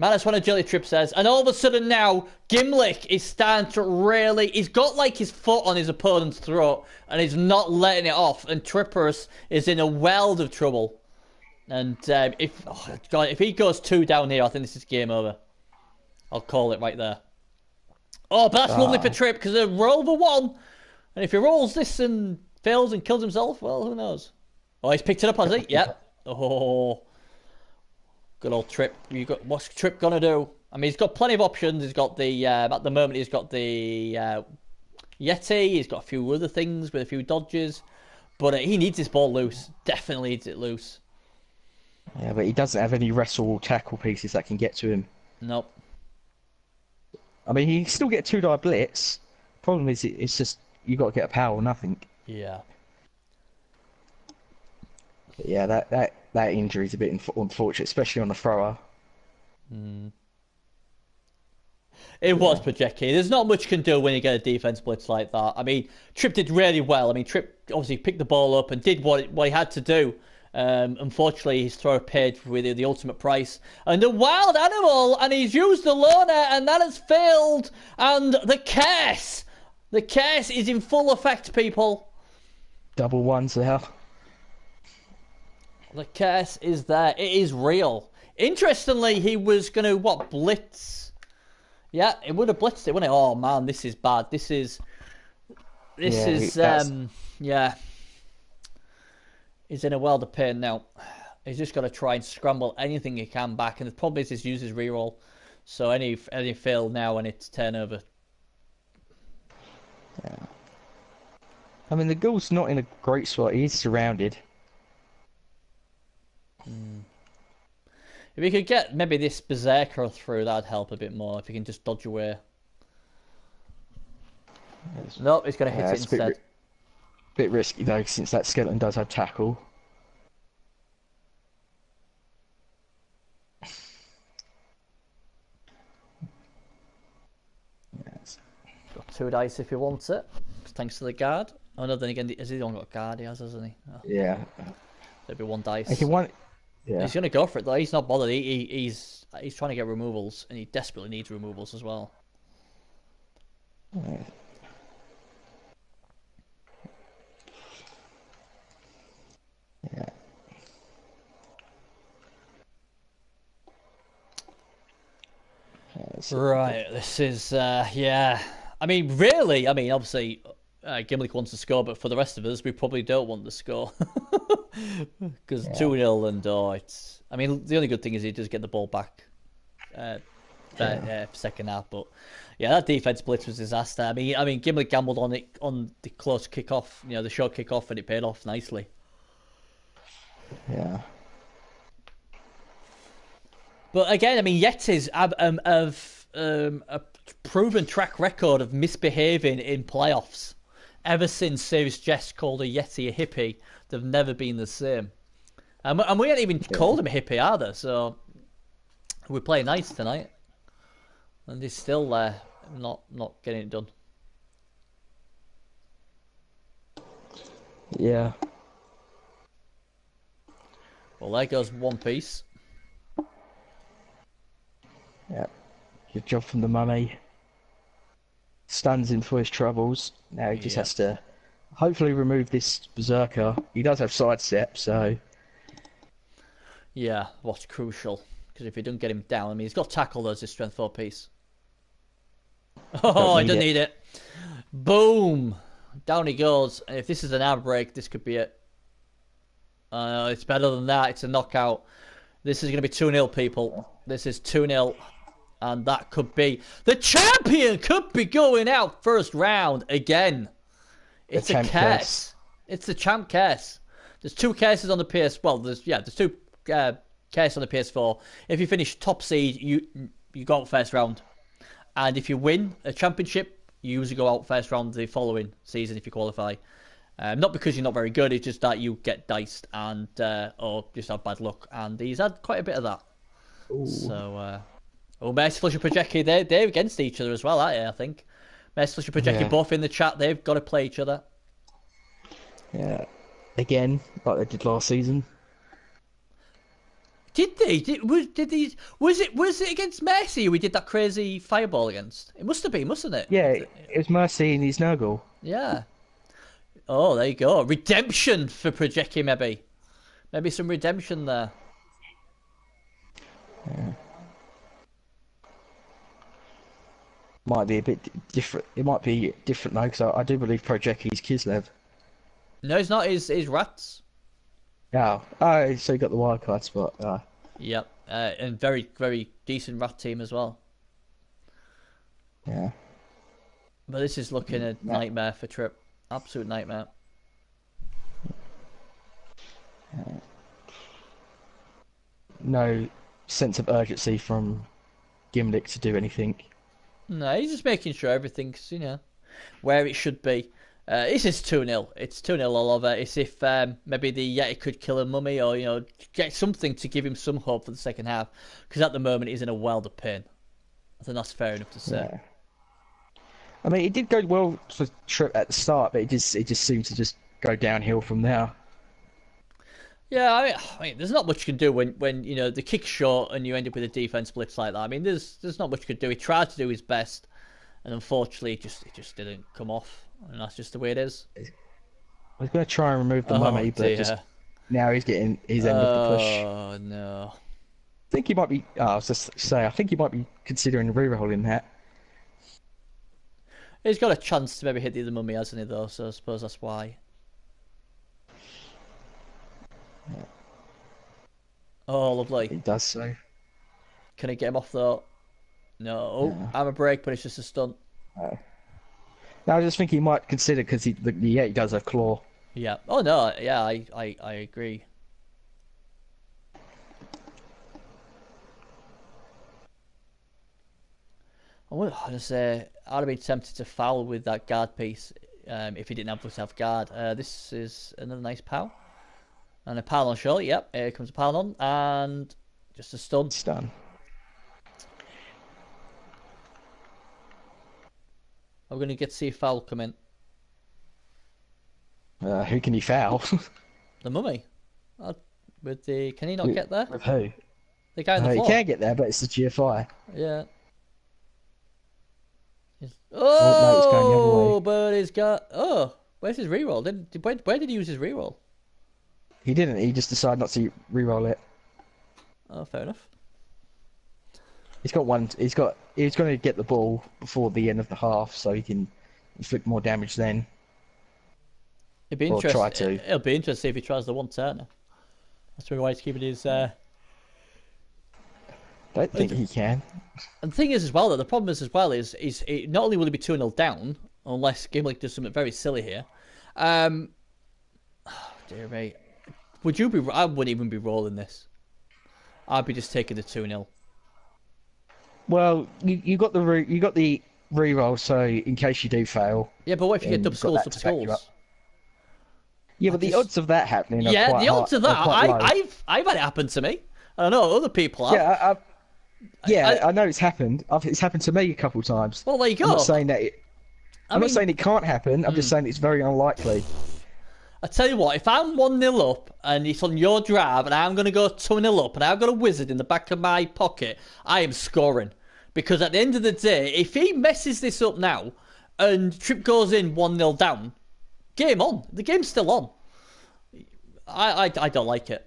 Minus 1 agility, Trip says. And all of a sudden now, Gimlick is starting to really... He's got like his foot on his opponent's throat. And he's not letting it off. And Trippers is in a world of trouble. And if he goes 2 down here, I think this is game over. I'll call it right there. Oh, but that's lovely for Trip, because they roll the 1. And if he rolls this and fails and kills himself, well, who knows? Oh, he's picked it up, has he? Yep. Oh, good old Trip. What's Trip gonna do? I mean, he's got plenty of options. He's got the at the moment he's got the Yeti. He's got a few other things with a few dodges, but he needs his ball loose. Definitely needs it loose. Yeah, but he doesn't have any wrestle or tackle pieces that can get to him. Nope. I mean, he can still get 2-die blitz. Problem is, it's just you got to get a power or nothing. Yeah. But yeah, that injury is a bit unfortunate, especially on the thrower. It was Projecki. There's not much you can do when you get a defense blitz like that. I mean, Tripp did really well. I mean, Tripp obviously picked the ball up and did what he had to do. Unfortunately, his throw paid with the ultimate price. And the wild animal, and he's used the loner, and that has failed. And the curse is in full effect, people. Double ones there. The curse is there. It is real. Interestingly, he was going to, blitz? Yeah, it would have blitzed it, wouldn't it? Oh, man, this is bad. This is, yeah. He's in a world of pain now. He's just got to try and scramble anything he can back. And the problem is he's used his reroll. So any fail now and it's turnover. Yeah. I mean, the Ghoul's not in a great spot. He's surrounded. If we could get maybe this Berserker through, that'd help a bit more. If he can just dodge away. Nope, he's going to hit it instead. Bit risky though, since that skeleton does have tackle. Yes. Got 2 dice if he wants it. Thanks to the guard. Oh no, then again, has he only got a guard? He has, hasn't he? Oh. Yeah. Maybe 1 dice. If you want, yeah. He's going to go for it though. He's not bothered. He's trying to get removals, and he desperately needs removals as well. Yeah. Yeah. Right, this is, yeah. I mean, really, obviously, Gimlick wants to score, but for the rest of us, we probably don't want to score. Because 2-0 and, it's... I mean, the only good thing is he does get the ball back second half, but yeah, that defense blitz was a disaster. I mean, Gimlick gambled on it, on the close kickoff, the short kickoff, and it paid off nicely. Yeah. But again, I mean, Yetis have a proven track record of misbehaving in playoffs. Ever since Serious Jess called a Yeti a hippie, they've never been the same. And we ain't even called him a hippie either, so we're playing nice tonight. And he's still not getting it done. Yeah. Well, there goes one piece. Yeah. Good job from the mummy. Stands in for his troubles. Now he just has to hopefully remove this berserker. He does have sidestep, so... Yeah, what's crucial. Because if you don't get him down, I mean, he's got tackle as his strength 4 piece. Oh, I don't need it. Boom! Down he goes. And if this is an arm break, this could be it. It's better than that. It's a knockout. This is going to be 2-0, people. This is 2-0. And that could be... The champion could be going out first round again. It's a case. It's the champ case. There's 2 cases on the PS... Well, there's 2 cases on the PS4. If you finish top seed, you go out first round. And if you win a championship, you usually go out first round the following season if you qualify. Not because you're not very good, it's just that you get diced and or just have bad luck. And he's had quite a bit of that. Ooh. So... Merciful and Projecki, they're against each other as well, aren't they, I think? Merciful and Projecki both in the chat, they've got to play each other. Yeah. Again, like they did last season. Did they? Was it against Mercy we did that crazy fireball against? It must have been, mustn't it? Yeah, it was Mercy and his Nurgle. Yeah. Oh, there you go. Redemption for Projecki, maybe. Maybe some redemption there. Yeah. Might be a bit different. It might be different though, because I do believe Projecki's Kislev. No, it's not. His Rats. Oh, so you got the wildcard spot. Yep, and very, very decent Rat team as well. Yeah. But this is looking a nightmare for Trip. Absolute nightmare. No sense of urgency from Gimlick to do anything. No, he's just making sure everything's, where it should be. This is 2-0. It's 2-0 all over. It's if maybe the Yeti could kill a mummy or, get something to give him some hope for the second half. Because at the moment he's in a world of pain. I think that's fair enough to say. Yeah. I mean, it did go well for Trip at the start, but it just seemed to just go downhill from there. Yeah, I mean, there's not much you can do when the kick's short and you end up with a defense blitz like that. I mean, there's not much you could do. He tried to do his best, and unfortunately, it just didn't come off, and that's just the way it is. I was going to try and remove the mummy, but just now he's getting his end of the push. Oh no! I think he might be. I was just say, I think he might be considering rerolling that. He's got a chance to maybe hit the other mummy, hasn't he? Though, so I suppose that's why. Yeah. Oh, lovely. He does so. Can he get him off though? No. I'm a break, but it's just a stunt. No, I just think he might consider because he does have claw. Yeah. Oh no. Yeah, I agree. I would say I'd have been tempted to foul with that guard piece if he didn't have himself guard. This is another nice pow. And a pile on short, yep. Here comes a pile on, and just a stun. Stun. Are we going to get to see a foul come in? Who can he foul? The mummy. Can he not get there? With who? The guy on the floor. He can get there, but it's the GFI. Yeah. No, it's going the other way. But he's got... Oh, where's his reroll? Where did he use his reroll? He didn't. He just decided not to re-roll it. Oh, fair enough. He's got one. He's going to get the ball before the end of the half, so he can inflict more damage then. It'll be interesting. It'll be interesting to see if he tries the one-turner. That's why he's keeping his. Don't think he can. And the thing is, as well, that the problem is, as well, is not only will he be 2-0 down unless Gimlick does something very silly here. Oh, dear me. I wouldn't even be rolling this. I'd be just taking the 2-0. Well, you got the re-roll, so in case you do fail, Yeah, but what if you get then double you've got skulls, that double to back you up. skulls? Yeah, I but the just odds of that happening are Yeah, quite the high, odds of are that quite low. I've had it happen to me. I don't know, other people have. Yeah, I I know it's happened. It's happened to me a couple times. well, there you I'm not go. saying that it. I I'm not mean, saying it can't happen. I'm just saying it's very unlikely. I tell you what, if I'm 1-0 up and it's on your drive and I'm going to go 2-0 up and I've got a wizard in the back of my pocket, I am scoring. Because at the end of the day, if he messes this up now and Trip goes in 1-0 down, game on. The game's still on. I don't like it.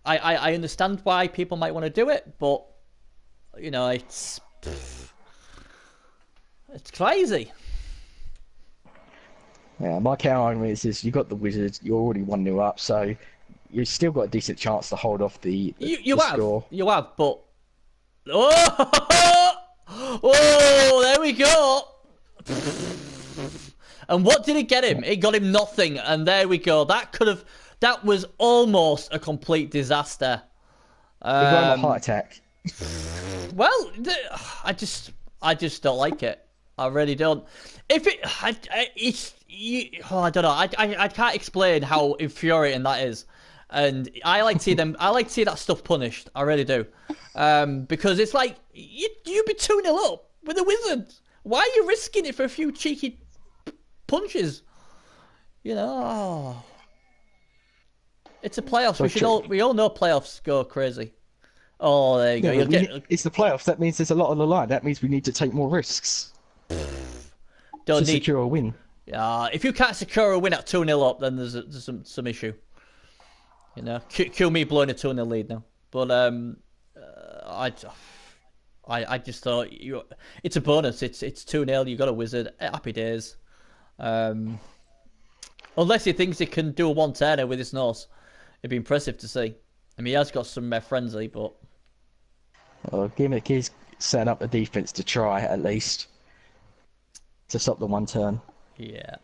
I understand why people might want to do it, but, you know, it's crazy. Yeah, my counter argument is this: you got the wizard. You're already 1-0 up, so you've still got a decent chance to hold off You the have. score. You have, but... Oh! Oh, there we go. And what did it get him? It got him nothing, and there we go. That was almost a complete disaster. He got him a heart attack. Well, I just don't like it. I really don't. If it, I don't know. I can't explain how infuriating that is. And I like to see them. I like to see that stuff punished. I really do, because it's like you'd be 2-0 up with a wizard. Why are you risking it for a few cheeky punches? You know, it's a playoffs. We all know playoffs go crazy. Oh, there you go. It's the playoffs. That means there's a lot on the line. That means we need to take more risks to secure a win. If you can't secure a win at 2-0 up, then there's some issue. You know, cue me blowing a 2-0 lead now. But I just thought it's a bonus. It's 2-0. You got a wizard. Happy days. Unless he thinks he can do a one-turner with his nose, it'd be impressive to see. I mean, he has got some frenzy, but Gimmick is setting up a defense to try at least to stop the one turn. yeah.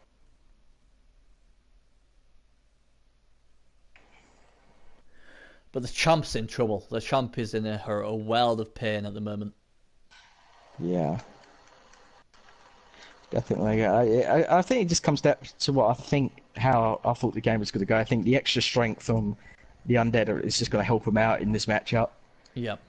But the champ's in trouble. The champ is in a world of pain at the moment. Yeah, definitely. I think it just comes down to how I thought the game was going to go. I think the extra strength on the Undead is just going to help him out in this matchup. Yep.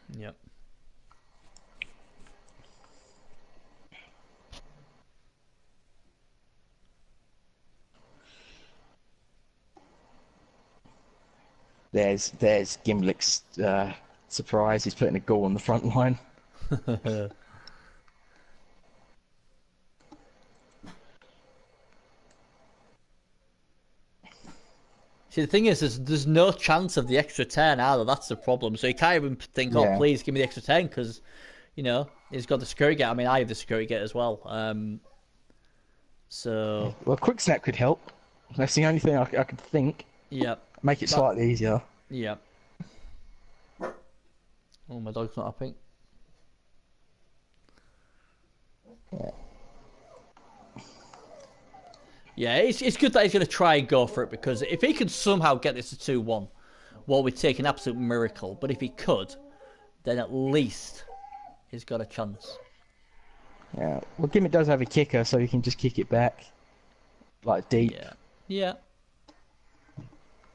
There's Gimlick's surprise. He's putting a goal on the front line. See, the thing is, there's no chance of the extra 10 either. That's the problem. So you can't even think, oh, Yeah. please give me the extra 10, because, you know, he's got the security gate. I mean, I have the security gate as well. So, Well, quick snap could help. That's the only thing I could think. yeah. Make it slightly easier. Yeah. Oh, my dog's not happy. Yeah, it's good that he's going to try and go for it, because if he can somehow get this to 2-1, well, we'd take an absolute miracle. But if he could, then at least he's got a chance. Yeah. Well, Gimmick does have a kicker, so he can just kick it back, like deep. Yeah.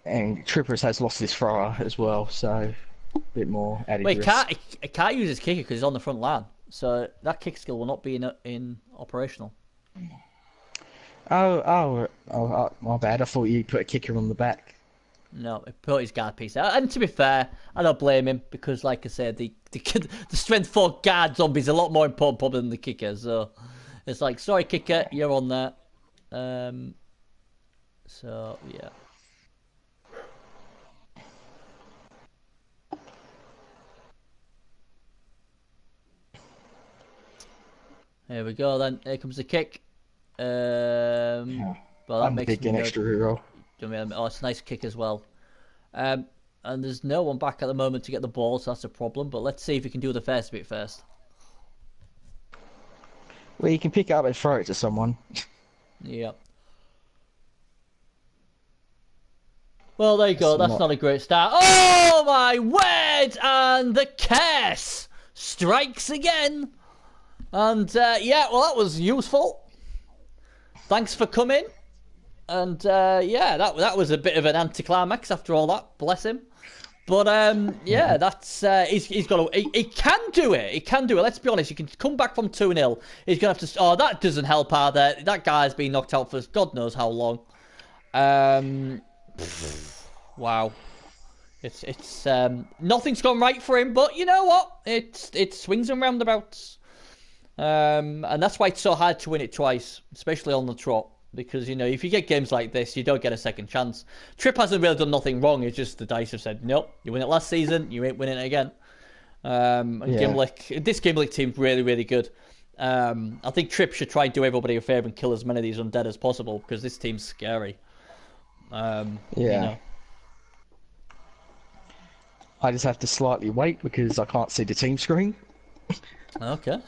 And Trippers has lost his thrower as well, so a bit more added Wait, risk. he can't use his kicker because he's on the front line. So that kick skill will not be in operational. Oh, my bad. I thought you put a kicker on the back. No, he put his guard piece out. And to be fair, I don't blame him, because, like I said, the strength 4 guard zombie is a lot more important probably than the kicker. So it's like, sorry, kicker, you're on there. So yeah. Here we go then. Here comes the kick. Well, that I'm makes big me an go, extra hero. oh, it's a nice kick as well. And there's no one back at the moment to get the ball, so that's a problem. But let's see if we can do the first bit first. Well, you can pick it up and throw it to someone. Yep. Well, there you go. That's not a great start. Oh my word! And the curse strikes again. And yeah, well, that was useful. Thanks for coming. And yeah, that was a bit of an anticlimax after all that. Bless him. But yeah, that's he's got to. He can do it. He can do it. Let's be honest. You can come back from 2-0. He's gonna have to. Oh, that doesn't help either. That guy's been knocked out for God knows how long. Wow. It's nothing's gone right for him. But you know what? It swings and roundabouts. And that's why it's so hard to win it twice, especially on the trot. Because, you know, if you get games like this, you don't get a second chance. Tripp hasn't really done nothing wrong. It's just the dice have said, nope, you win it last season, you ain't winning it again. Gimlick, this Gimlick team's really, really good. I think Tripp should try and do everybody a favour and kill as many of these undead as possible, because this team's scary. Yeah. You know. I just have to slightly wait because I can't see the team screen. Okay.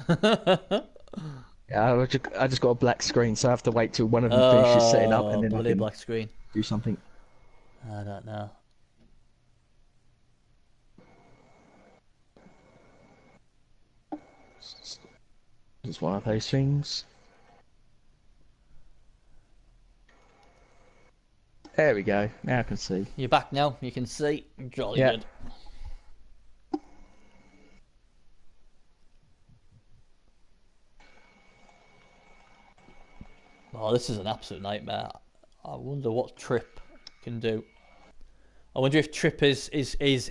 Yeah, I just got a black screen, so I have to wait till one of them finishes setting up and then I bloody can black screen. do something. I don't know. It's one of those things. There we go. Now I can see. You're back now. You can see. Jolly Yeah. good. Oh, this is an absolute nightmare. I wonder what Tripp can do. I wonder if Tripp is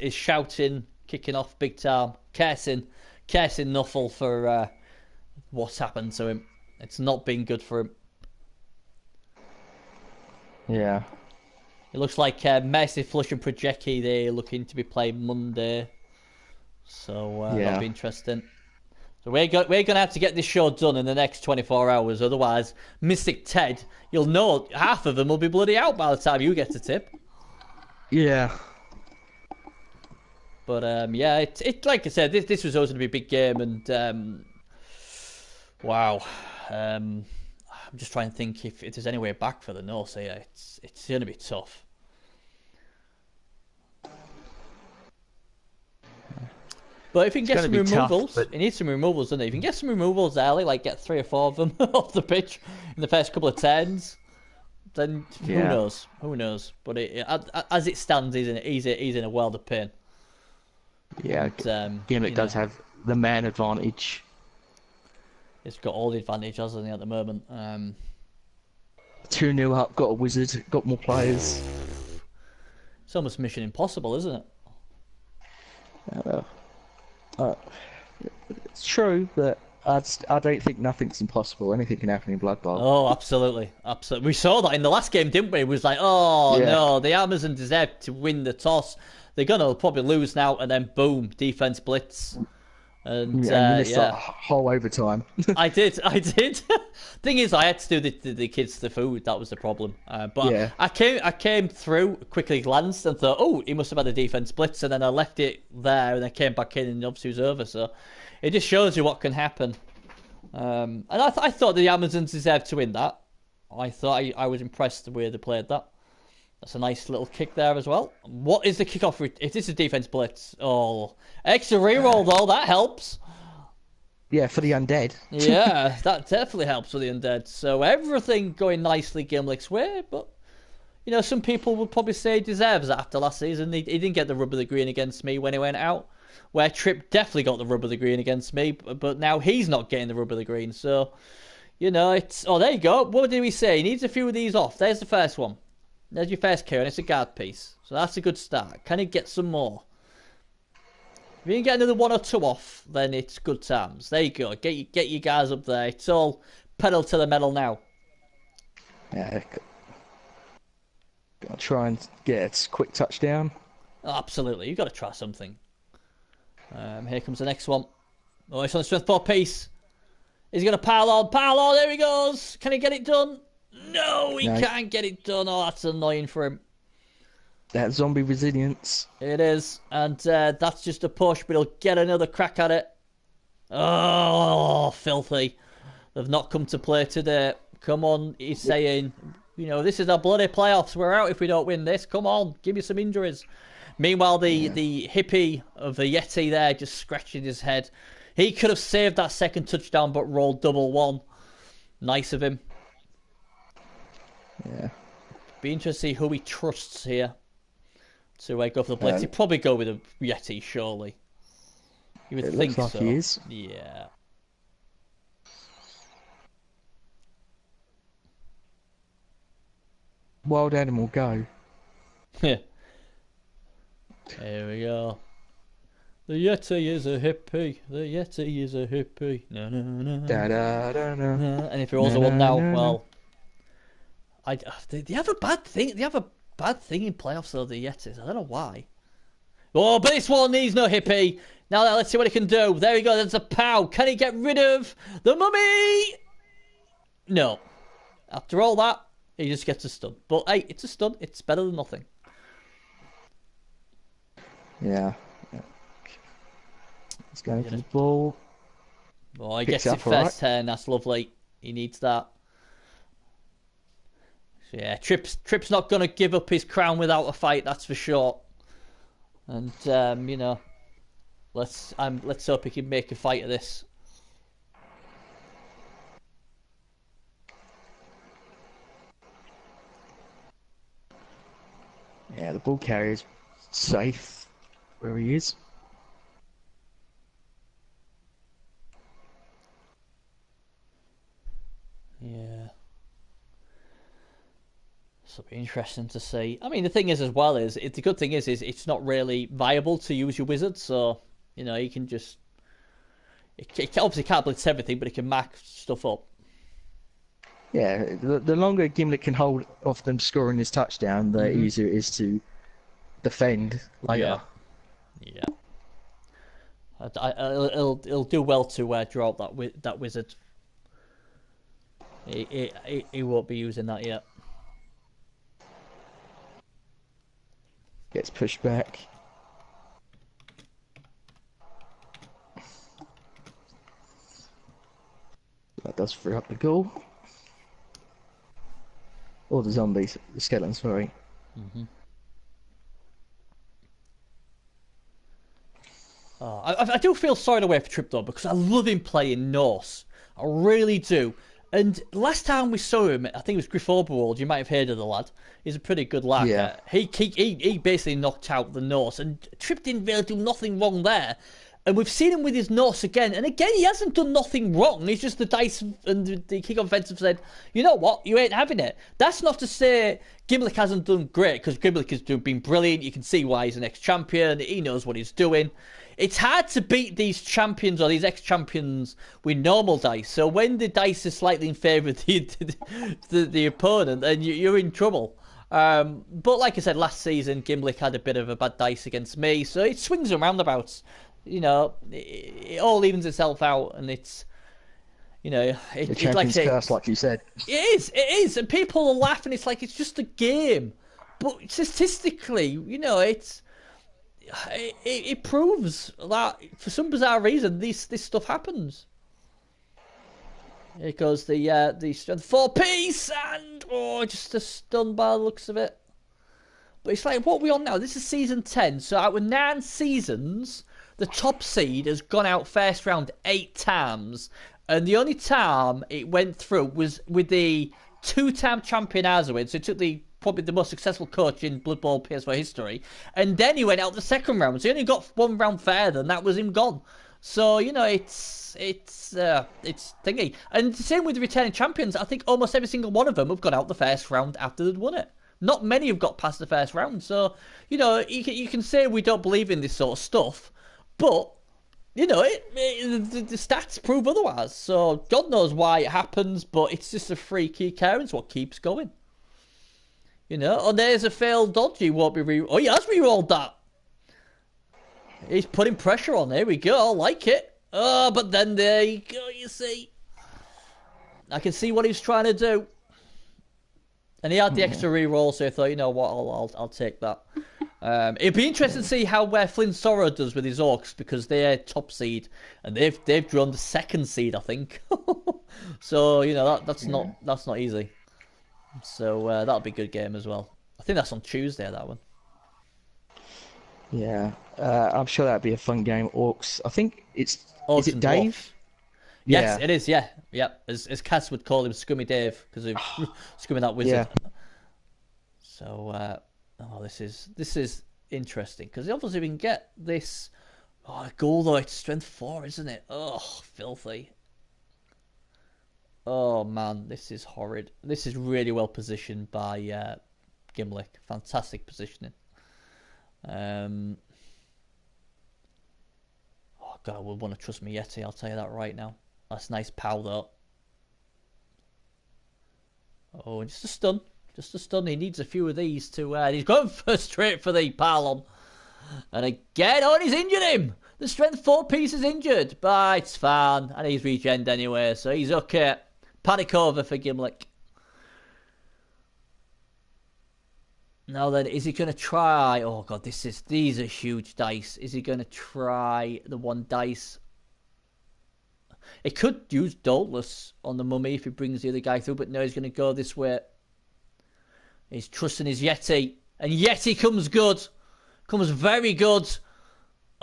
shouting, kicking off big time, cursing Nuffle for what's happened to him. It's not been good for him. Yeah. It looks like Mercy Flush and Projecki, they're looking to be played Monday. So that'll be interesting. So we're going to have to get this show done in the next 24 hours. Otherwise, Mystic Ted, you'll know half of them will be bloody out by the time you get to tip. Yeah. But yeah, it like I said, this was always going to be a big game, and wow. I'm just trying to think if there's any way back for the North here. It's going to be tough. But if you can get some removals, it needs some removals, doesn't it? If you can get some removals early, like get 3 or 4 of them off the pitch in the first couple of turns, then who knows? Who knows? But as it stands, he's in a world of pain. Yeah, Gimlick does have the man advantage. It's got all the advantage, hasn't he, at the moment? 2-0 up, got a wizard, got more players. It's almost Mission Impossible, isn't it? It's true, but I don't think nothing's impossible. Anything can happen in Blood Bowl. Oh, absolutely. Absolutely. We saw that in the last game, didn't we? It was like, no, the Amazon deserve to win the toss. They're going to probably lose now, and then boom, defense blitz. And, you missed that whole overtime. I did. Thing is, I had to do the kids the food. That was the problem. But I came through, quickly glanced, and thought, oh, he must have had a defense blitz, and then I left it there, and I came back in, and obviously it was over. So it just shows you what can happen. And I thought the Amazons deserved to win that. I thought I was impressed the way they played that. That's a nice little kick there as well. What is the kickoff? If this is defense blitz, extra reroll though, that helps. Yeah, for the Undead. Yeah, that definitely helps for the Undead. So everything going nicely Gimlick's way, but some people would probably say he deserves that after last season. He didn't get the rub of the green against me when he went out, where Tripp definitely got the rub of the green against me, but now he's not getting the rub of the green. So, it's... Oh, there you go. What did we say? He needs a few of these off. There's the first one. There's your first KO, and it's a guard piece. So that's a good start. Can he get some more? If you can get another 1 or 2 off, then it's good times. There you go. Get your guys up there. It's all pedal to the metal now. Yeah. Gotta try and get a quick touchdown. Oh, absolutely. You've got to try something. Here comes the next one. Oh, it's on the strength 4 piece. Is he going to pile on? Pile on. There he goes. Can he get it done? No, he can't get it done. Oh, that's annoying for him. That zombie resilience. It is. And that's just a push, but he'll get another crack at it. Oh, filthy. They've not come to play today. Come on, he's saying, this is our bloody playoffs. We're out if we don't win this. Come on, give me some injuries. Meanwhile, the Yeah. the hippie of the Yeti there just scratching his head. He could have saved that second touchdown, but rolled double one. Nice of him. Yeah. Be interested to see who he trusts here to go for the blitz. He'd probably go with a Yeti, surely. You would It think looks like so. he is. Yeah. Wild animal, go. Here we go. The Yeti is a hippie. The Yeti is a hippie. No, no, no. Da da da da. And if it was a one now, well, they have a bad thing. They have a bad thing in playoffs though. The Yetis. I don't know why. Oh, but this one needs no hippie. Now let's see what he can do. There we go. There's a pow. Can he get rid of the mummy? No. After all that, he just gets a stun. But hey, it's a stun. It's better than nothing. Yeah. He's going for the ball. Oh, he Picks gets it up first all right. turn. That's lovely. He needs that. So yeah, Tripp's not going to give up his crown without a fight. That's for sure. And you know, let's hope he can make a fight of this. Yeah, the ball carrier's safe where he is. Yeah. So it'll be interesting to see. I mean, the thing is, as well, is the good thing is it's not really viable to use your wizard. So you know, you can just it obviously can't blitz everything, but it can mark stuff up. Yeah, the longer Gimlet can hold off them scoring this touchdown, the easier it is to defend later. Yeah. It'll do well to draw up that wizard. He won't be using that yet. Gets pushed back. That does free up the goal. Or the zombies, the skeletons, sorry. Oh, I do feel sorry to way for Trip though, because I love him playing Norse. I really do. And last time we saw him, I think it was Griff Oberwald. You might have heard of the lad. He's a pretty good lad. Yeah. He basically knocked out the Norse, and Trip didn't really do nothing wrong there. And we've seen him with his Norse again, and again he hasn't done nothing wrong. It's just the dice and the kick offensive said, you know what, you ain't having it. That's not to say Gimlick hasn't done great, because Gimlick has been brilliant. You can see why he's an ex-champion. He knows what he's doing. It's hard to beat these champions or these ex-champions with normal dice. So when the dice is slightly in favour of the opponent, then you're in trouble. But like I said, last season, Gimlick had a bit of a bad dice against me. So it swings and roundabouts. You know, it all evens itself out, and it's, you know, The champion's curse, like you said. it is, and people are laughing. It's like it's just a game, but statistically, you know, it proves that for some bizarre reason this stuff happens. Here goes the strength 4-piece, and just a stun by the looks of it. But it's like, what are we on now? This is season 10, so out of 9 seasons, the top seed has gone out first round 8 times, and the only time it went through was with the 2-time champion Azwin. So it took probably the most successful coach in Blood Bowl PS4 history, and then he went out the second round. So he only got 1 round further, and that was him gone. So you know, it's thingy. And the same with the returning champions. I think almost every single one of them have gone out the first round after they'd won it. Not many have got past the first round. So you know, you can say we don't believe in this sort of stuff, but you know, the stats prove otherwise. So God knows why it happens, but it's just a freaky occurrence what keeps going. You know, oh, there's a failed dodge. He won't be oh, he has re-rolled that. He's putting pressure on. There we go. I like it. Oh, but then there you go. You see, I can see what he's trying to do. And he had the extra re-roll, so I thought, you know what, I'll take that. It'd be interesting to see how Flynn Sorrow does with his Orcs, because they're top seed and they've drawn the 2nd seed, I think. So you know that's not easy. So that'll be a good game as well. I think that's on Tuesday, that one. Yeah, I'm sure that'd be a fun game. Orcs. I think is Orcs it and Dave? dwarfs. Yes, Yeah, it is. Yeah, yep. As Cass would call him, Scummy Dave, because of Scummy that yeah, wizard. So, oh, this is interesting because obviously we can get this. Oh, goal though, it's strength 4, isn't it? Oh, filthy. Oh man, this is horrid. This is really well positioned by Gimlick. Fantastic positioning. Um, oh god, I would want to trust my Yeti. I'll tell you that right now. That's nice pow though. Oh, just a stun. Just a stun. He needs a few of these to. He's going first straight for the pylon. And again, oh, and he's injured him. The strength 4 piece is injured, but it's fine. And he's regened anyway, so he's okay. Panic over for Gimlick. Now then, is he going to try? Oh god, these are huge dice. Is he going to try the one dice? It could use Dauntless on the mummy if he brings the other guy through, but no, he's going to go this way. He's trusting his Yeti, and Yeti comes good, comes very good.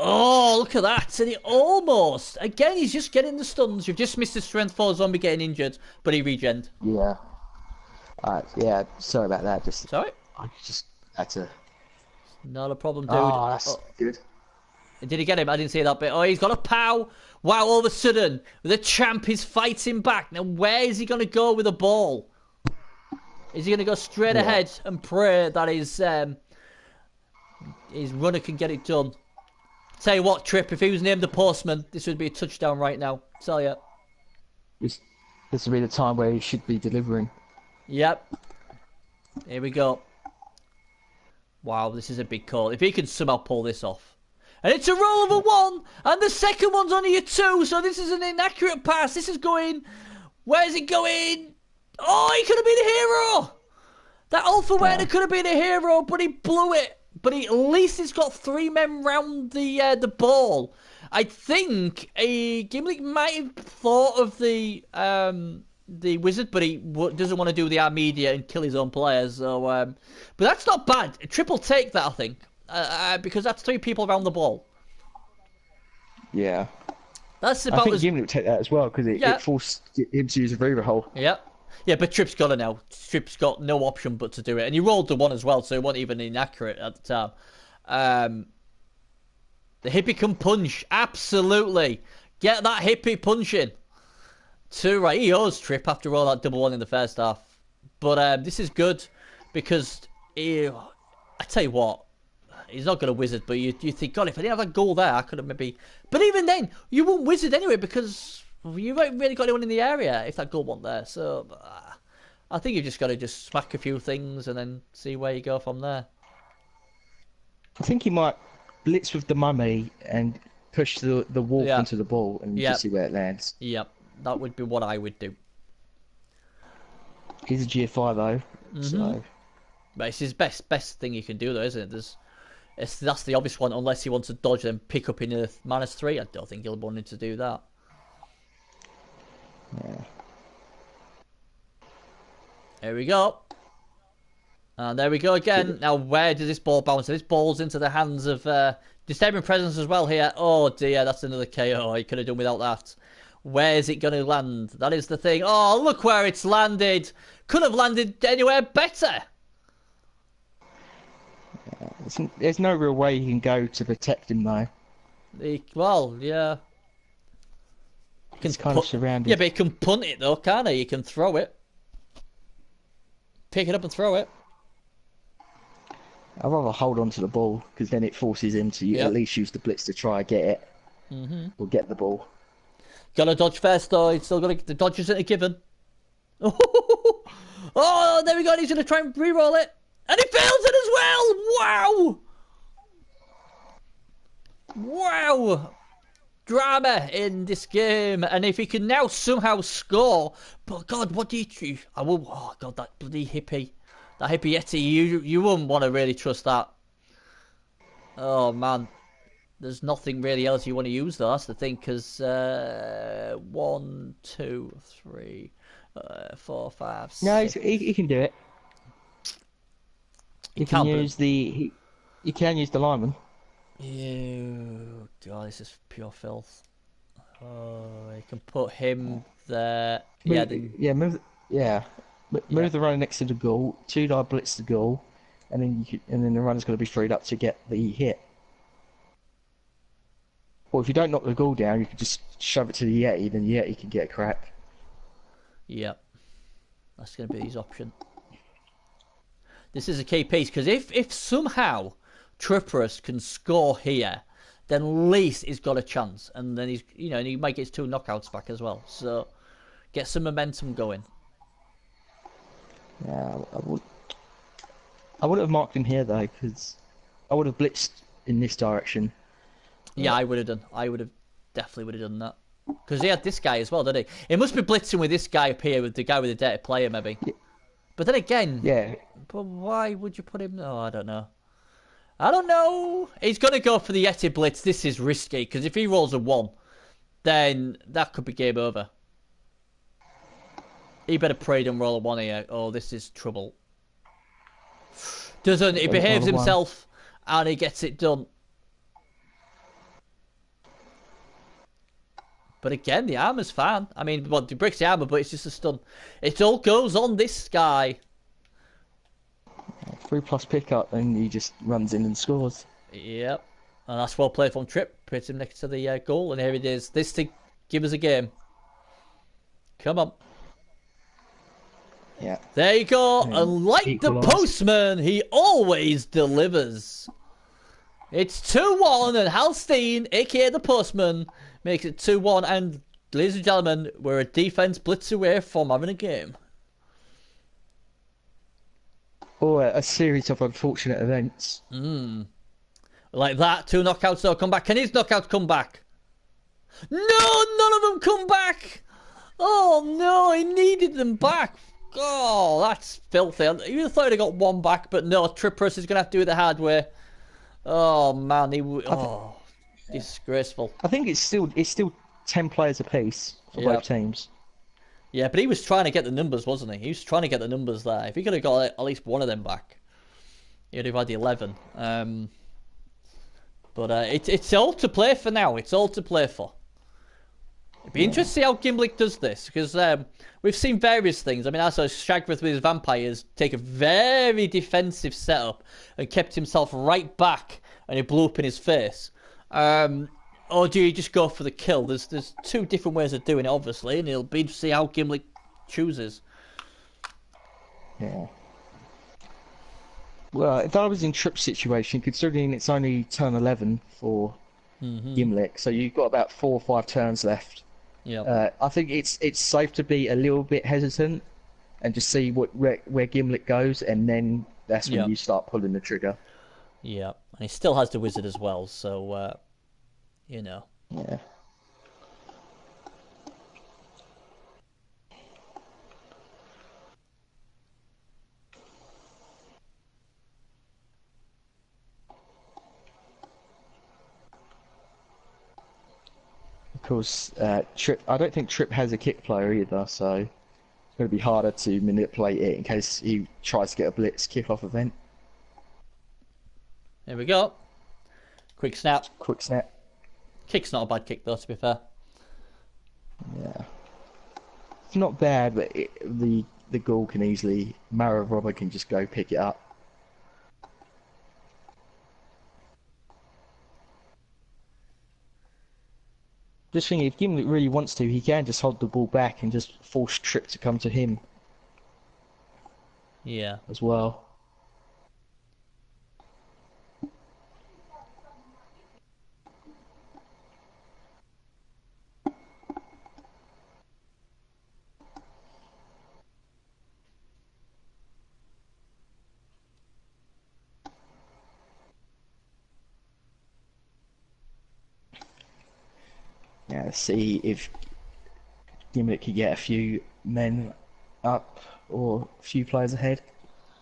Oh, look at that, and he almost again. He's just getting the stuns. You've just missed the strength 4 zombie getting injured, but he regened. yeah. Yeah. Sorry about that. Sorry. I just had to. Not a problem, dude. Oh, that's Oh, good. did he get him? I didn't see that bit. Oh, he's got a pow. Wow, all of a sudden, the champ is fighting back. Now, where is he going to go with the ball? Is he going to go straight ahead and pray that his runner can get it done? Tell you what, Trip, if he was named the postman, this would be a touchdown right now. Tell you. This would be the time where he should be delivering. Yep. Here we go. Wow, this is a big call. If he can somehow pull this off. And it's a roll of a 1, and the second one's only a 2, so this is an inaccurate pass. This is going... Where's it going? Oh, he could have been a hero! That Alpha Werner could have been a hero, but he blew it. But at least he's got 3 men round the ball. I think Gimlick might have thought of the wizard, but he doesn't want to do the Armedia and kill his own players. So, but that's not bad. A triple take that, I think, because that's 3 people around the ball. Yeah. That's I about think as... Gimli would take that as well because it forced him to use a Reaver hole. Yeah. Yeah, but Trip's got it now. Trip's got no option but to do it. And he rolled the 1 as well, so it wasn't even inaccurate at the time. The hippie can punch. Absolutely. Get that hippie punching. 2 right. He owes Trip after all that double 1 in the first half. But this is good because I tell you what, he's not going to wizard, but you think, God, if I didn't have that goal there, I could have maybe... But even then, you won't wizard anyway because... You haven't really got anyone in the area if that goal wasn't there. So I think you've just got to just smack a few things and then see where you go from there. I think he might blitz with the mummy and push the wolf into the ball and just see where it lands. Yep, that would be what I would do. He's a GFI though, so... But it's his best thing you can do though, isn't it? That's the obvious one, unless he wants to dodge and pick up in Earth -3. I don't think he'll want to do that. Yeah. There we go. And there we go again. Now, where does this ball bounce? This ball's into the hands of Disturbing Presence as well here. Oh, dear, that's another KO. He could have done without that. Where is it going to land? That is the thing. Oh, look where it's landed. Could have landed anywhere better. There's no real way you can go to protect him, though. Well, yeah. It's kind of surrounded. Yeah, but he can punt it, though, can't he? He can throw it. Pick it up and throw it. I'd rather hold on to the ball, because then it forces him to at least use the blitz to try and get it. Or get the ball. Got to dodge first, though. He's still got to... The dodge isn't a given. Oh, there we go. He's going to try and re-roll it. And he fails it as well! Wow! Wow! Drama in this game. And if he can now somehow score... But God, what do you... Oh, God, that bloody hippie. That hippie Yeti, you wouldn't want to really trust that. Oh, man. There's nothing really else you want to use, though. That's the thing, because... 1, 2, 3, 4, 5, 6... No, he can do it. You can use the lineman. Ew, God, this is pure filth. Oh, you can put him there. Yeah, Move, then yeah, move, yeah. yeah, Move the runner next to the goal. 2-die blitz the goal, and then and then the runner's going to be freed up to get the hit. Or if you don't knock the goal down, you can just shove it to the Yeti, then the Yeti can get a crack. yeah. That's going to be his option. This is a key piece because if somehow Trippers can score here, then at least he's got a chance, and then he's and he might get his 2 knockouts back as well. So get some momentum going. Yeah, I would have marked him here though, because I would have blitzed in this direction. Yeah, I would have done. I would have definitely would have done that because he had this guy as well, didn't he? He must be blitzing with this guy up here, with the guy with the dirty player, maybe. But then again, Yeah, but why would you put him? Oh, I don't know. I don't know. He's going to go for the Yeti blitz. This is risky because if he rolls a 1, then that could be game over. He better pray and roll a 1 here. Oh, this is trouble. Doesn't he behaves himself and he gets it done. But again, the armor's fine. I mean, well, he breaks the armor, but it's just a stun. It all goes on this guy. 3+ pickup, and he just runs in and scores. Yep. And that's well played from Tripp. Puts him next to the goal, and here it is. This thing, give us a game. Come on. Yeah. There you go. And like the postman, he always delivers. It's 2-1, and Halstein, aka the postman, makes it 2-1. And ladies and gentlemen, we're a defense blitz away from having a game. Or a series of unfortunate events. Like that. 2 knockouts though come back. Can his knockouts come back? No, none of them come back. Oh no, he needed them back. Oh, that's filthy. You thought he got 1 back, but no, Trippers is going to have to do it the hard way. Oh man, disgraceful. I think it's still 10 players apiece for both teams. Yeah, but he was trying to get the numbers, wasn't he? He was trying to get the numbers there. If he could have got at least 1 of them back, he'd have had the 11. But it's all to play for now. It's all to play for. It'd be interesting to see how Gimlick does this, because we've seen various things. I mean, I saw Shagrith with his vampires take a very defensive setup and kept himself right back, and he blew up in his face. Or do you just go for the kill? There's 2 different ways of doing it, obviously, and it'll be to see how Gimlick chooses. Yeah. Well, if I was in Tripp's situation, considering it's only turn 11 for Gimlick, so you've got about 4 or 5 turns left. Yeah. I think it's safe to be a little bit hesitant and just see where Gimlick goes, and then that's when you start pulling the trigger. Yeah, and he still has the wizard as well, so Yeah. Of course, Tripp. I don't think Tripp has a kick player either, so it's going to be harder to manipulate it in case he tries to get a blitz kick-off event. There we go. Quick snap. Quick snap. Kick's not a bad kick, though, to be fair. Yeah. It's not bad, but the goal can easily... Mara Robber can just go pick it up. Just thinking, if Gimlick really wants to, he can just hold the ball back and just force Tripp to come to him. Yeah. As well. Yeah, let's see if Gimlick can get a few men up or a few players ahead.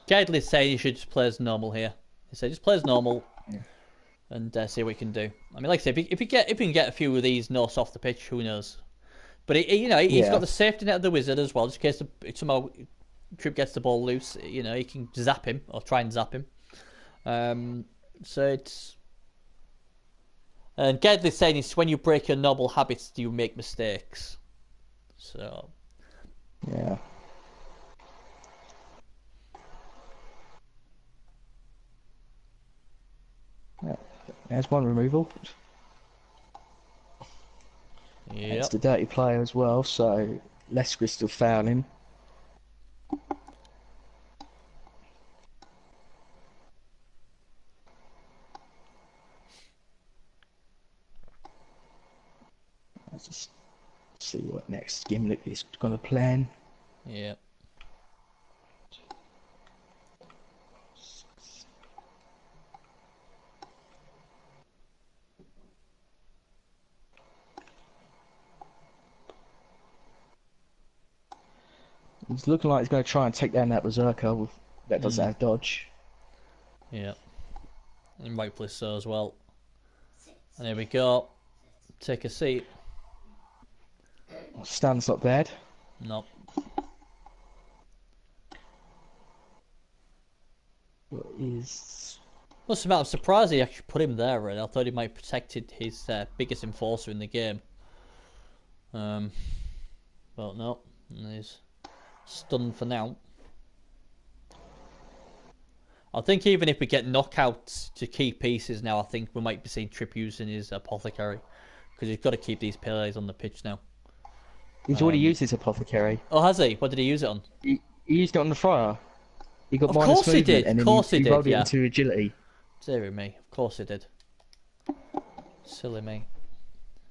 Gadley's saying you should just play as normal here. He said just play as normal and see what you can do. I mean, like I said, if you can get a few of these Norse off the pitch, who knows? But he's got the safety net of the wizard as well, just in case somehow Tripp gets the ball loose. You know, he can zap him or try and zap him. So And Gedley's saying it's when you break your normal habits do you make mistakes. So. Yeah. Yeah. There's one removal. It's Yep. the dirty player as well, so less crystal fouling. Let's just see what next Gimlet is going to plan. Yep. He's looking like he's going to try and take down that Berserker that doesn't have dodge. Yeah. And rightfully so as well. And here we go. Take a seat. Stun's not bad. No. What is... Must admit, I'm surprised he actually put him there, really. I thought he might have protected his biggest enforcer in the game. But no. He's stunned for now. I think even if we get knockouts to key pieces now, I think we might be seeing Trip using his Apothecary. Because he's got to keep these players on the pitch now. He's already used his Apothecary. Oh, has he? What did he use it on? He used it on the Friar. He got Of minus course he movement did. and Of then course he he did, rolled it yeah. into agility. Dear me. Of course he did. Silly me.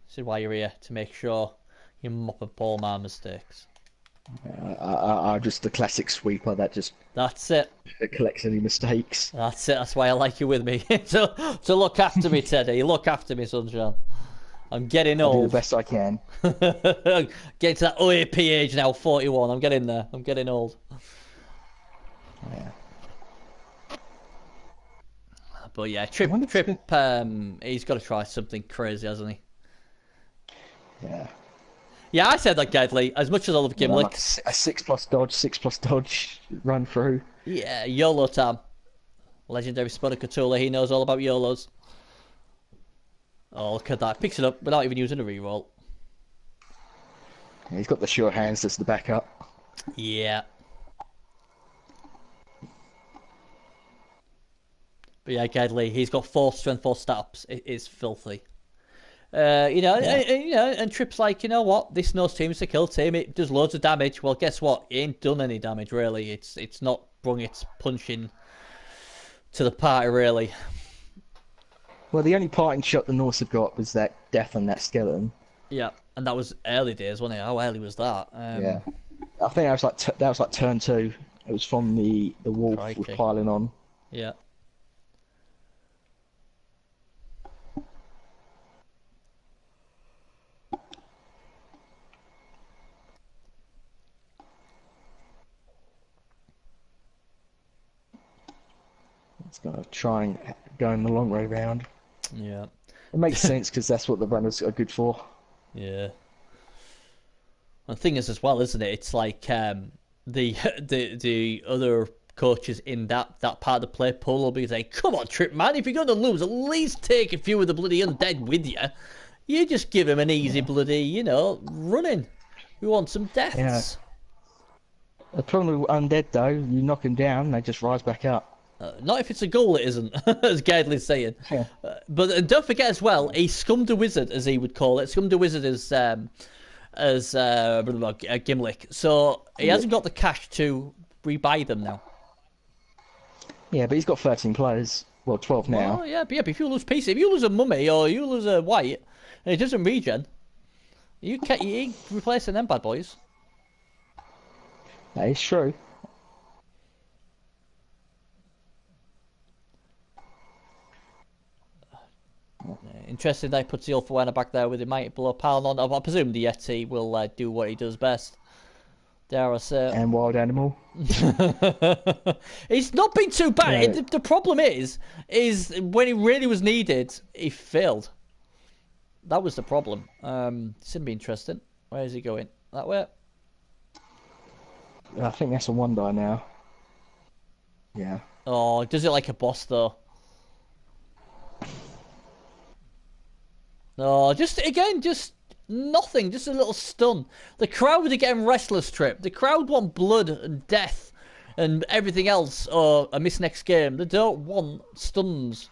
This is why you're here, to make sure you mop up all my mistakes. I'm just the classic sweeper that just That's it. collects any mistakes. That's it. That's why I like you with me. to look after me, Teddy. Look after me, sunshine. I'm getting I do the old. best I can. Getting to that OAP age now, 41. I'm getting there. I'm getting old. Yeah. But yeah, Trip, he's got to try something crazy, hasn't he? Yeah. Yeah, I said that, Gedley. As much as I love Gimlick. Like a 6+ dodge run through. Yeah, YOLO time. Legendary Spunner he knows all about YOLOs. Oh, look at that. Picks it up without even using a reroll. Yeah, he's got the sure hands as the backup. Yeah. But yeah, Gedley, he's got 4 strength, 4 stats. It is filthy. And Trip's like, you know what? This knows team's a kill team. It does loads of damage. Well, guess what? It ain't done any damage, really. It's not brung its punching to the party, really. Well, the only parting shot the Norse had got was that death on that skeleton. Yeah, and that was early days, wasn't it? How early was that? Yeah. I think that was like turn 2. It was from the wolf was piling on. Yeah. It's going to try and go in the long way round. Yeah. It makes sense because that's what the runners are good for. Yeah. The thing is, as well, isn't it? It's like the other coaches in that part of the play pool will be saying, "Come on, Trip, man! If you're going to lose, at least take a few of the bloody undead with you. You just give him an easy bloody, running. We want some deaths." Yeah. The problem with undead, though, you knock them down, they just rise back up. Not if it's a goal, it isn't, as Gedley's saying. Yeah. But don't forget as well, he scummed a wizard, as he would call it. Scummed a wizard as Gimlick. So he hasn't got the cash to rebuy them now. Yeah, but he's got 13 players. Well, 12 now. Oh, yeah, but if you lose pieces, if you lose a mummy or you lose a white, and it doesn't regen, you ain't replacing them bad boys. That is true. Interesting that he puts the Ulfawena back there with the mighty blow pile on. I presume the Yeti will do what he does best. Dare I say. And wild animal. He's not been too bad. No. The problem is when he really was needed, he failed. That was the problem. It's gonna be interesting. Where is he going? That way? I think that's a 1-die now. Yeah. Oh, does it like a boss though? Oh, just again, just nothing. Just a little stun. The crowd are getting restless. Trip. The crowd want blood and death and everything else, or a miss next game. They don't want stuns.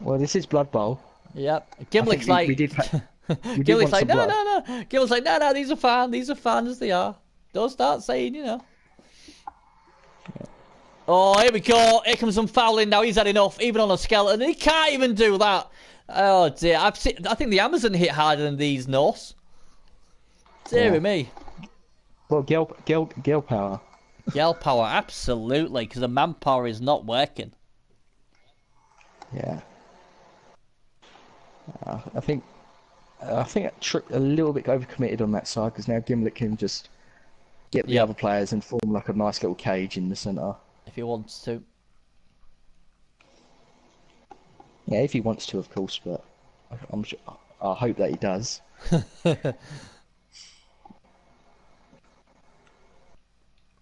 Well, this is Blood Bowl. Yep. I think Gimlick's we like, did we did Gimlick's want like, some no, blood. no, no. Gimlick's like, no, no. These are fans. These are fans as they are. Don't start saying, you know. Oh, here we go. Here comes some fouling now. He's had enough, even on a skeleton. He can't even do that. Oh dear. I think the Amazon hit harder than these Norse. Dear me. Well, Gale power. Yell power, absolutely, because the manpower is not working. Yeah. I think Trick a little bit overcommitted on that side because now Gimlet can just get the other players and form like a nice little cage in the centre. If he wants to. Yeah, if he wants to, of course, but I'm sure, I hope that he does.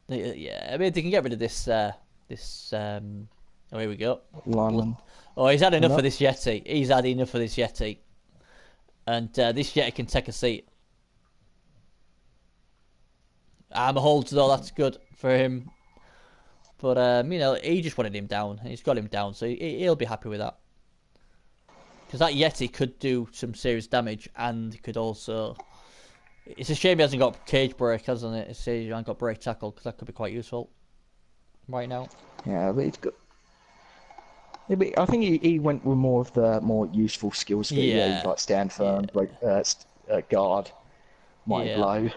Yeah, I mean, they can get rid of this. Oh, here we go. Lineman. Oh, he's had enough of this Yeti. He's had enough of this Yeti. And this Yeti can take a seat. Armor holds, though, that's good for him. But, you know, he just wanted him down. He's got him down, so he'll be happy with that. Because that Yeti could do some serious damage, and could also... It's a shame he hasn't got cage break, hasn't it? It's a shame he hasn't got break tackle, because that could be quite useful right now. Yeah, but it's good. I think he went with more of the more useful skills. Yeah, like stand firm, guard, mighty blow.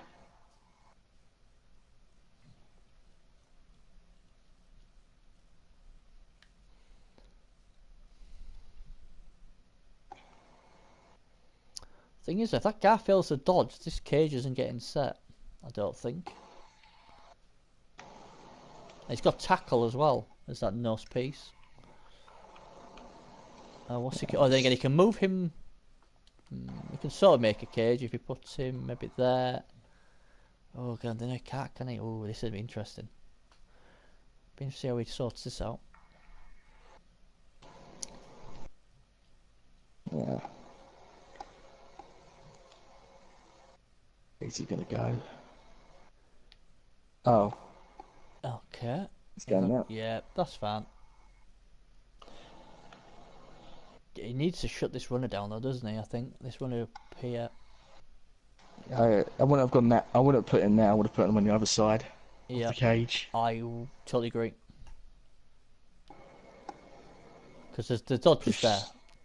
Thing is, if that guy fails to dodge, this cage isn't getting set. I don't think. He's got tackle as well. There's that nose piece. What's he? Oh, then again, he can move him. He can sort of make a cage if he puts him maybe there. Oh god, then I can't, can he? Oh, this would be interesting. Been to see how he sorts this out. Yeah. Where's he gonna go? Oh. Okay. He's going now. Yeah, that's fine. He needs to shut this runner down though, doesn't he? I think this runner up here. I wouldn't have gone that. I wouldn't have put him there. I would have put him on the other side of the cage. I totally agree. Because the dodge is there.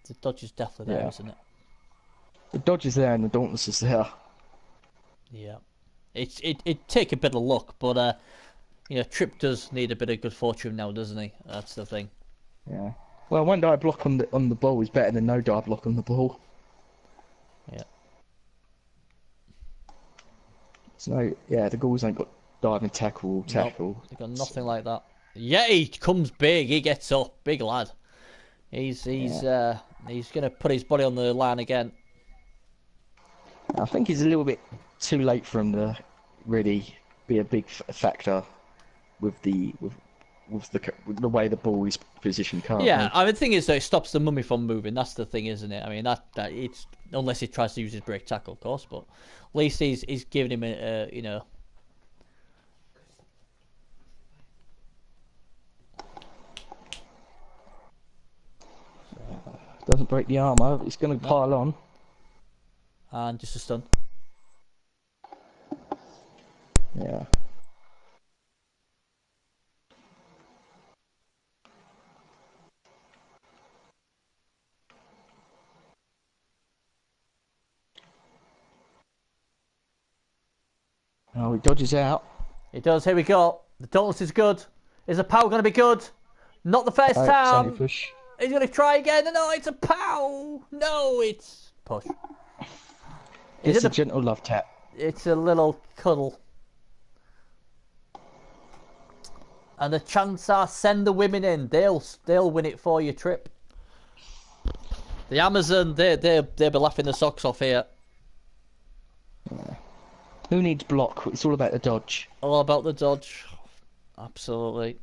The dodge is definitely there, isn't it? The dodge is there and the dauntless is there. Yeah. It take a bit of luck, but you know, Trip does need a bit of good fortune now, doesn't he? That's the thing. Yeah. Well, one die block on the ball is better than no die block on the ball. Yeah. So yeah, the Gauls ain't got diving tackle. Nope, they've got nothing like that. Yeah, he comes big. He gets up, big lad. He's gonna put his body on the line again. I think he's a little bit too late for him to really be a big factor with the way the ball is positioned currently. Yeah, I mean, the thing is though, it stops the mummy from moving. That's the thing, isn't it? I mean, that it's unless he tries to use his break tackle, of course. But at least he's giving him a you know. Doesn't break the armor. It's going to pile on. And just a stun. Yeah. Oh, he dodges out. He does. Here we go. The Dauntless is good. Is the power going to be good? Not the first time. Push. He's going to try again. No, it's a pow. No, it's push. It's a gentle love tap. It's a little cuddle. And the chance are send the women in. They'll win it for you, Trip. The Amazon, they'll be laughing the socks off here. Yeah. Who needs block? It's all about the dodge. All about the dodge. Absolutely.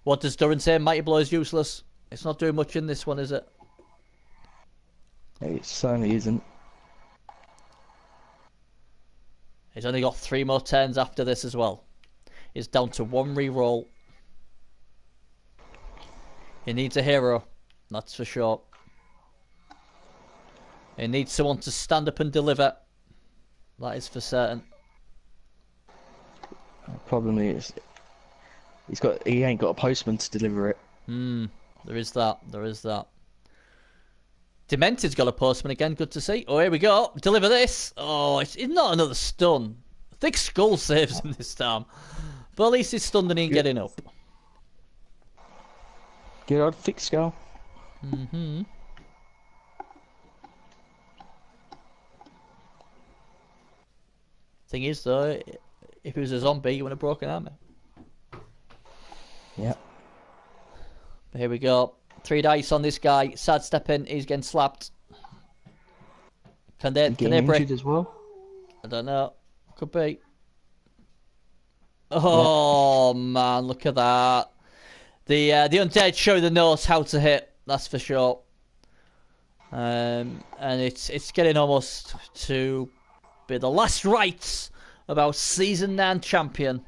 What does Duran say? Mighty Blow is useless. It's not doing much in this one, is it? It certainly isn't. He's only got 3 more turns after this as well. He's down to 1 re-roll. He needs a hero, that's for sure. He needs someone to stand up and deliver. That is for certain. The problem is, he ain't got a postman to deliver it. There is that. There is that. Demented's got a postman again. Good to see. Oh, here we go. Deliver this. Oh, it's not another stun. Thick skull saves him this time. But at least he's stunned and he ain't getting up. Good old thick skull. Thing is, though, if he was a zombie, he would have broken armor. Yeah. But here we go. 3 dice on this guy. Sidestepping. He's getting slapped. Can they break? Injured as well? I don't know. Could be. Oh man, look at that. The undead show the nose how to hit. That's for sure. And it's getting almost to be the last rites of our season 9 champion.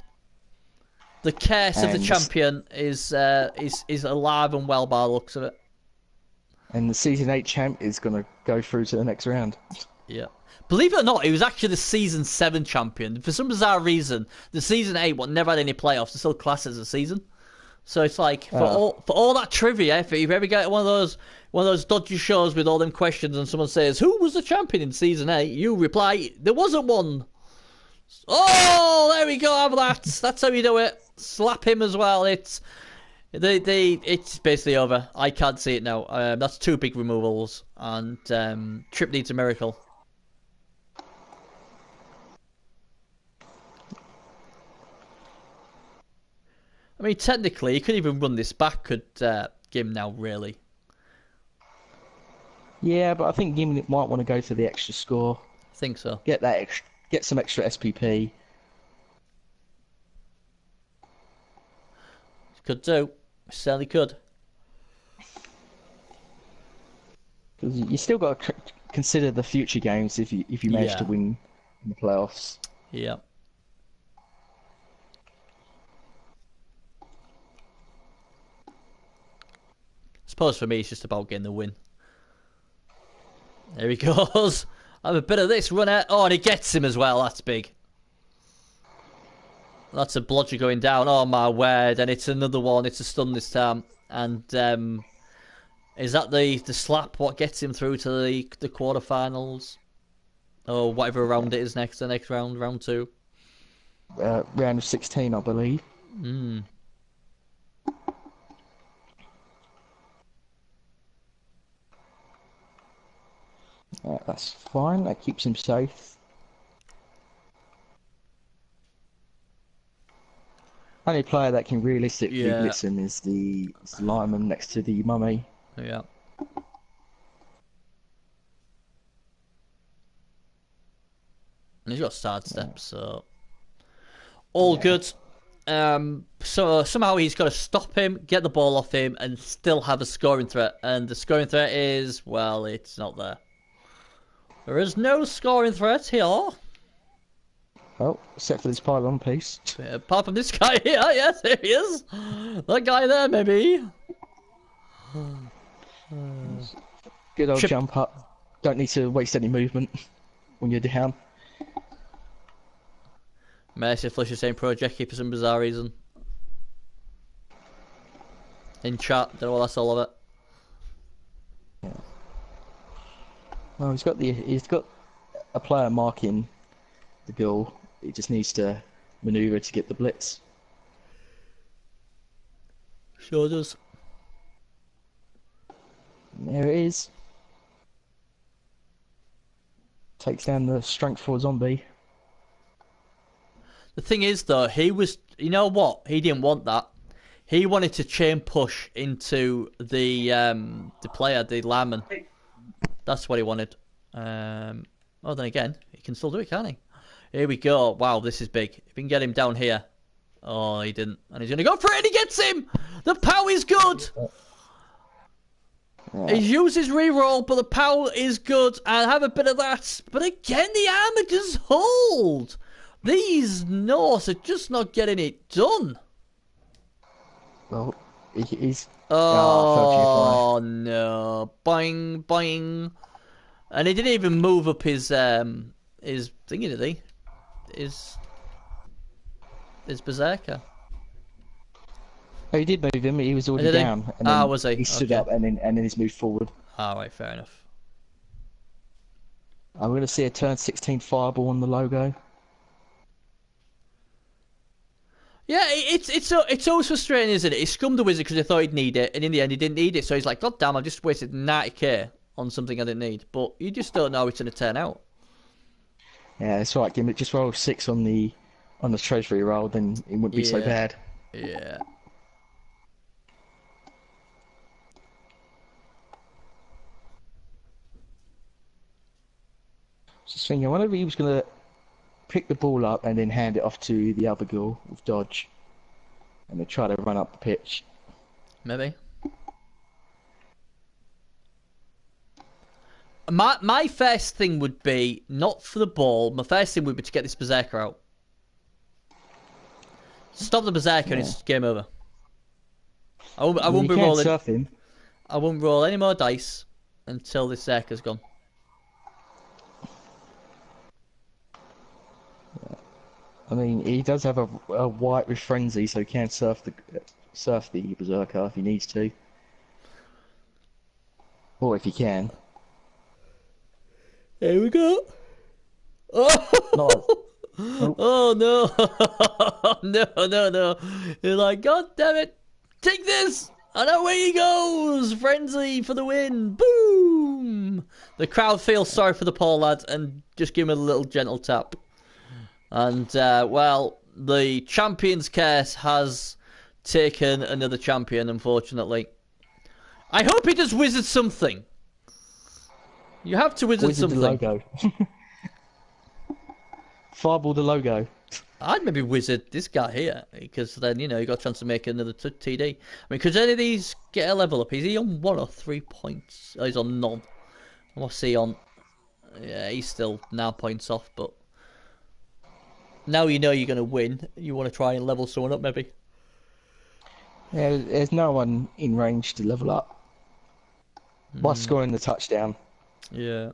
The curse of the champion is alive and well by the looks of it. And the season 8 champ is gonna go through to the next round. Yeah. Believe it or not, he was actually the season 7 champion. For some bizarre reason, the season 8 one never had any playoffs. It's still classed as a season. So it's like for all that trivia, if you ever get one of those dodgy shows with all them questions and someone says, "Who was the champion in season 8?" you reply, "There wasn't one." Oh, there we go. Have that. That's how you do it. Slap him as well. It's basically over. I can't see it now. That's 2 big removals, and Trip needs a miracle. I mean, technically, you could even run this back, could Gim now, really. Yeah, but I think Gim might want to go for the extra score. I think so. Get some extra SPP. Could do. Certainly could. Because you still got to consider the future games if you manage to win in the playoffs. Yeah. I suppose for me it's just about getting the win. There he goes. Have a bit of this runner. Oh, and he gets him as well. That's big. That's a blodger going down. Oh my word! And it's another one. It's a stun this time. And is that the slap? What gets him through to the quarterfinals? Or whatever round it is next. The next round, round 2. Round of 16, I believe. That's fine. That keeps him safe. Only player that can realistically blitz him is the lineman next to the mummy. Yeah. And he's got side steps, so all good. So somehow he's got to stop him, get the ball off him, and still have a scoring threat. And the scoring threat is, well, it's not there. There is no scoring threat here. Oh, except for this pylon piece. Apart from this guy here, yes, there he is. That guy there, maybe. Good old jump up. Don't need to waste any movement when you're down. Mercy flush the same project for some bizarre reason. In chat, don't know what that's all of it. Yeah. Well, he's got a player marking the goal. He just needs to maneuver to get the blitz. Sure does. There it is. Takes down the strength 4 zombie. The thing is, though, he was... You know what? He didn't want that. He wanted to chain push into the player, the lineman. That's what he wanted. Then again, he can still do it, can't he? Here we go. Wow, this is big. If we can get him down here. Oh, he didn't. And he's going to go for it, and he gets him! The power is good! He Yeah. uses reroll, but the power is good. And have a bit of that. But again, the armor does hold. These Norse are just not getting it done. Well, he's third year fire. Oh no! Boing, boing. And he didn't even move up his thingy, did he? His berserker. Oh, he did move him. He was already Did he? down, and Ah, then was he? he stood Okay. up, and then he's moved forward. All right, fair enough. I'm going to see a turn 16 fireball on the logo. Yeah, it's always frustrating, isn't it? He scummed the wizard because he thought he'd need it, and in the end he didn't need it. So he's like, God damn, I've just wasted 90k on something I didn't need. But you just don't know how it's going to turn out. Yeah, that's right. Give him just roll 6 on the treasury roll, then it wouldn't be so Yeah, bad. yeah. Just thinking, I wonder if he was going to pick the ball up and then hand it off to the other girl with dodge, and then try to run up the pitch. Maybe. My first thing would be not for the ball. My first thing would be to get this berserker out. Stop the berserker and it's game over. I won't You be can rolling. surf him. I won't roll any more dice until this berserker's gone. I mean, he does have a white with frenzy, so he can surf the berserker if he needs to, or if he can. Here we go. Oh, Not. Oh, oh no. No. You're like, God damn it. Take this. And away he goes. Frenzy for the win. Boom. The crowd feels sorry for the poor lad and just give him a little gentle tap. And, well, the champion's curse has taken another champion, unfortunately. I hope he does wizard something. You have to wizard something. the logo. Fireball the logo. I'd maybe wizard this guy here, because then, you got a chance to make another TD. I mean, could any of these get a level up? Is he on 1 or 3 points? Oh, he's on none. What's he on? Yeah, he's still 9 points off, but now you know you're going to win. You want to try and level someone up, maybe? Yeah, there's no one in range to level up by scoring the touchdown. Yeah.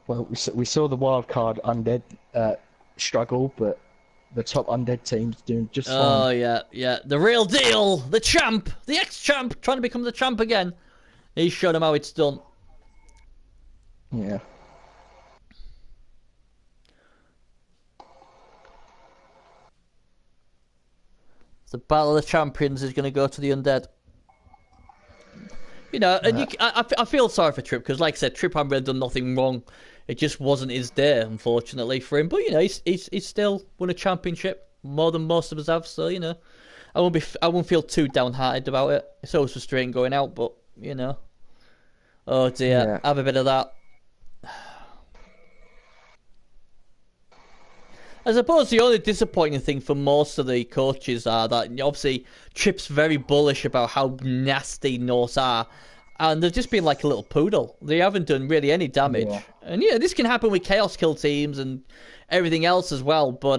Well, we saw the wild card Undead struggle, but the top Undead team's doing just Oh, fine. yeah. The real deal. The champ. The ex-champ trying to become the champ again. He showed him how it's done. Yeah. The Battle of the Champions is going to go to the Undead. And I feel sorry for Trip because, like I said, Trip hadn't really done nothing wrong. It just wasn't his day, unfortunately, for him. But he's still won a championship more than most of us have. So I won't feel too downhearted about it. It's always frustrating going out, but oh dear, Yeah. have a bit of that. I suppose the only disappointing thing for most of the coaches are that obviously Trip's very bullish about how nasty Norse are, and they've just been like a little poodle. They haven't done really any damage, Yeah. and this can happen with Chaos Kill teams and everything else as well. But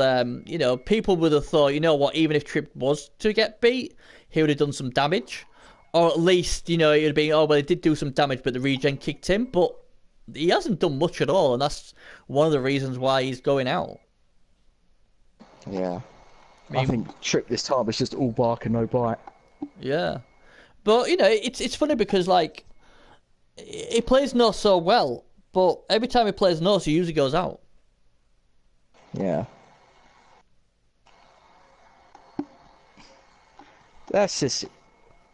people would have thought, even if Trip was to get beat, he would have done some damage, or at least it would have been, oh well, he did do some damage, but the regen kicked him. But he hasn't done much at all, and that's one of the reasons why he's going out. Yeah. I mean, I think Trip this time is just all bark and no bite. yeah, but it's funny because like he plays Norse so well, but every time he plays Norse, he usually goes out. Yeah. That's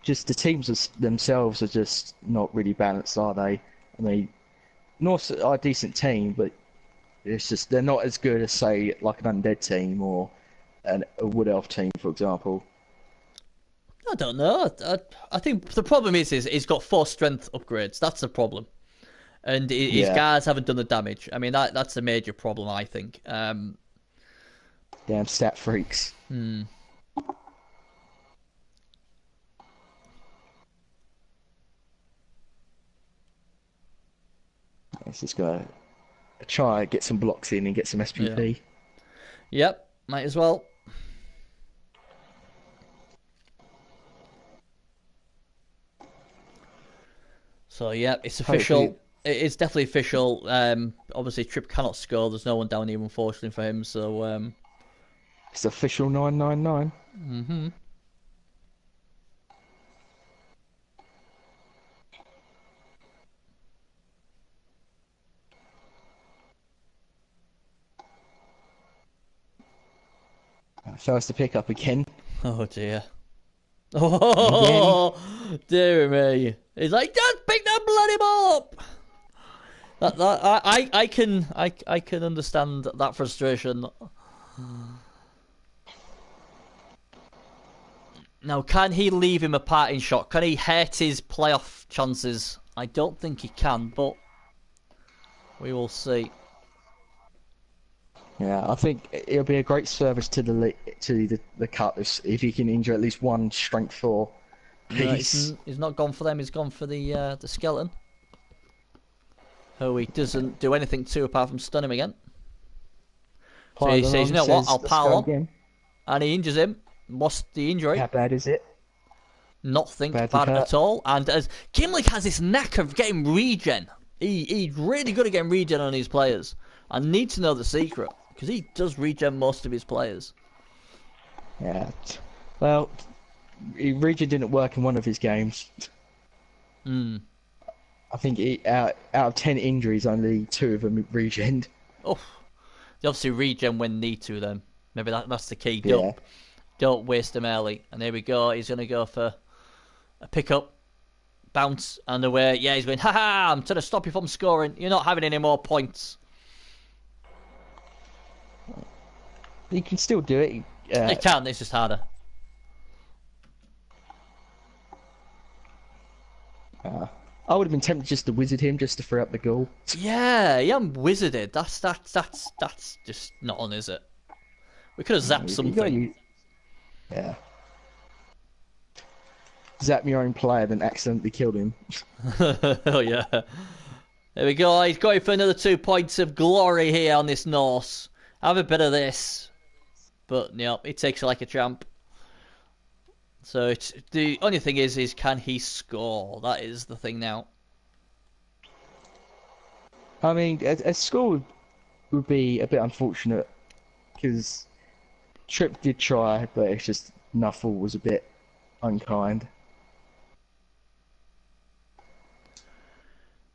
just the teams themselves are just not really balanced, are they? I mean, Norse are a decent team, but it's just they're not as good as say like an Undead team or a Wood Elf team, for example. I don't know. I think the problem is he's got 4 strength upgrades. That's the problem, and his Yeah. guards haven't done the damage. I mean that's a major problem. I think. Damn stat freaks. It's just got to try get some blocks in and get some Yeah. SPP. Yep, might as well. So yeah, it's Hopefully, official. It's definitely official. Obviously Tripp cannot score. There's no one down here, unfortunately for him. So it's official 999. mhm. First to pick up again. Oh dear. Again. Oh dear me. He's like, just pick that bloody ball up. I can understand that frustration. Now, can he leave him a parting shot? Can he hurt his playoff chances? I don't think he can, but we will see. Yeah, I think it'll be a great service to the cup if he can injure at least one strength 4 No, piece. he's not gone for them. He's gone for the skeleton, who he doesn't do anything to apart from stun him again. So he says, "You know what? I'll pile on," again. and he injures him. What's the injury? How bad is it? Nothing Badly bad hurt. at all. And as Gimlick has this knack of getting regen, he's really good at getting regen on his players. I need to know the secret because he does regen most of his players. Yeah. Well, Regen didn't work in one of his games. I think out of 10 injuries, only 2 of them regened. Oh, they obviously regen when need to. Then maybe that's the key. Yeah. Don't waste them early. And here we go. He's going to go for a pickup, bounce, and away. Yeah, he's going, ha! I'm trying to stop you from scoring. You're not having any more points. He can still do it. He can. It's just harder. I would have been tempted just to wizard him just to free up the goal. Yeah, I'm wizarded. That's just not on, is it? We could have zapped something. Yeah. Zap your own player, then accidentally killed him. Oh yeah. There we go. He's going for another 2 points of glory here on this Norse. Have a bit of this, but no, he takes it like a champ. So it's, the only thing is can he score? That is the thing now. I mean, a score would be a bit unfortunate because Tripp did try, but it's just Nuffle was a bit unkind.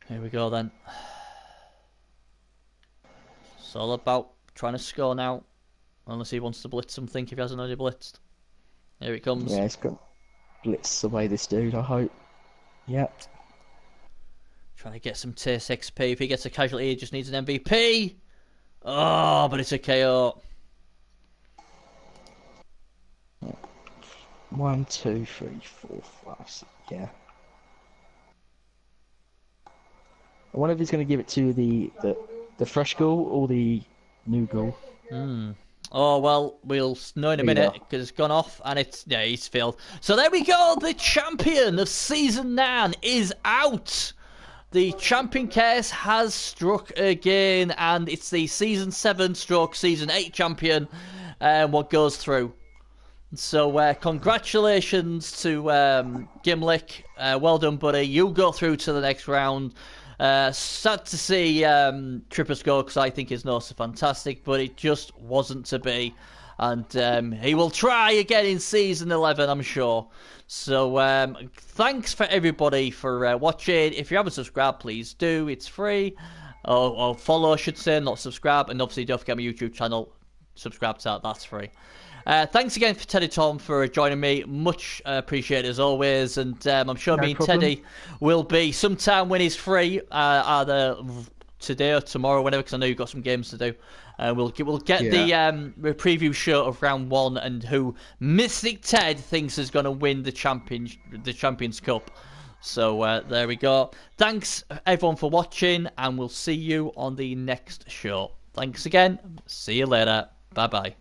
Here we go then. It's all about trying to score now. Unless he wants to blitz something if he hasn't already blitzed. Here it comes. Yeah, it's got blitz away this dude, I hope. Yep. Trying to get some Taste XP. If he gets a casualty, he just needs an MVP. Oh, but it's a KO. 1, 2, 3, 4, 5, 6. Yeah. I wonder if he's going to give it to the fresh goal or the new goal. Oh, well, we'll know in a minute because it's gone off and he's failed. So there we go. The champion of Season 9 is out. The champion case has struck again, and it's the Season 7 stroke Season 8 champion what goes through. So congratulations to Gimlick. Well done, buddy. You go through to the next round. Sad to see Trippers go because I think his notes are fantastic, but it just wasn't to be. And he will try again in Season 11, I'm sure. So thanks for everybody for watching. If you haven't subscribed, please do. It's free. Or follow, I should say, not subscribe. And obviously, don't forget my YouTube channel. Subscribe to that. That's free. Thanks again for Teddy Tom for joining me. Much appreciated as always. And I'm sure me and Teddy will be sometime when he's free, either today or tomorrow, whenever, because I know you've got some games to do. We'll get the preview show of round 1 and who Mystic Ted thinks is going to win the Champions Cup. So there we go. Thanks everyone for watching, and we'll see you on the next show. Thanks again. See you later. Bye bye.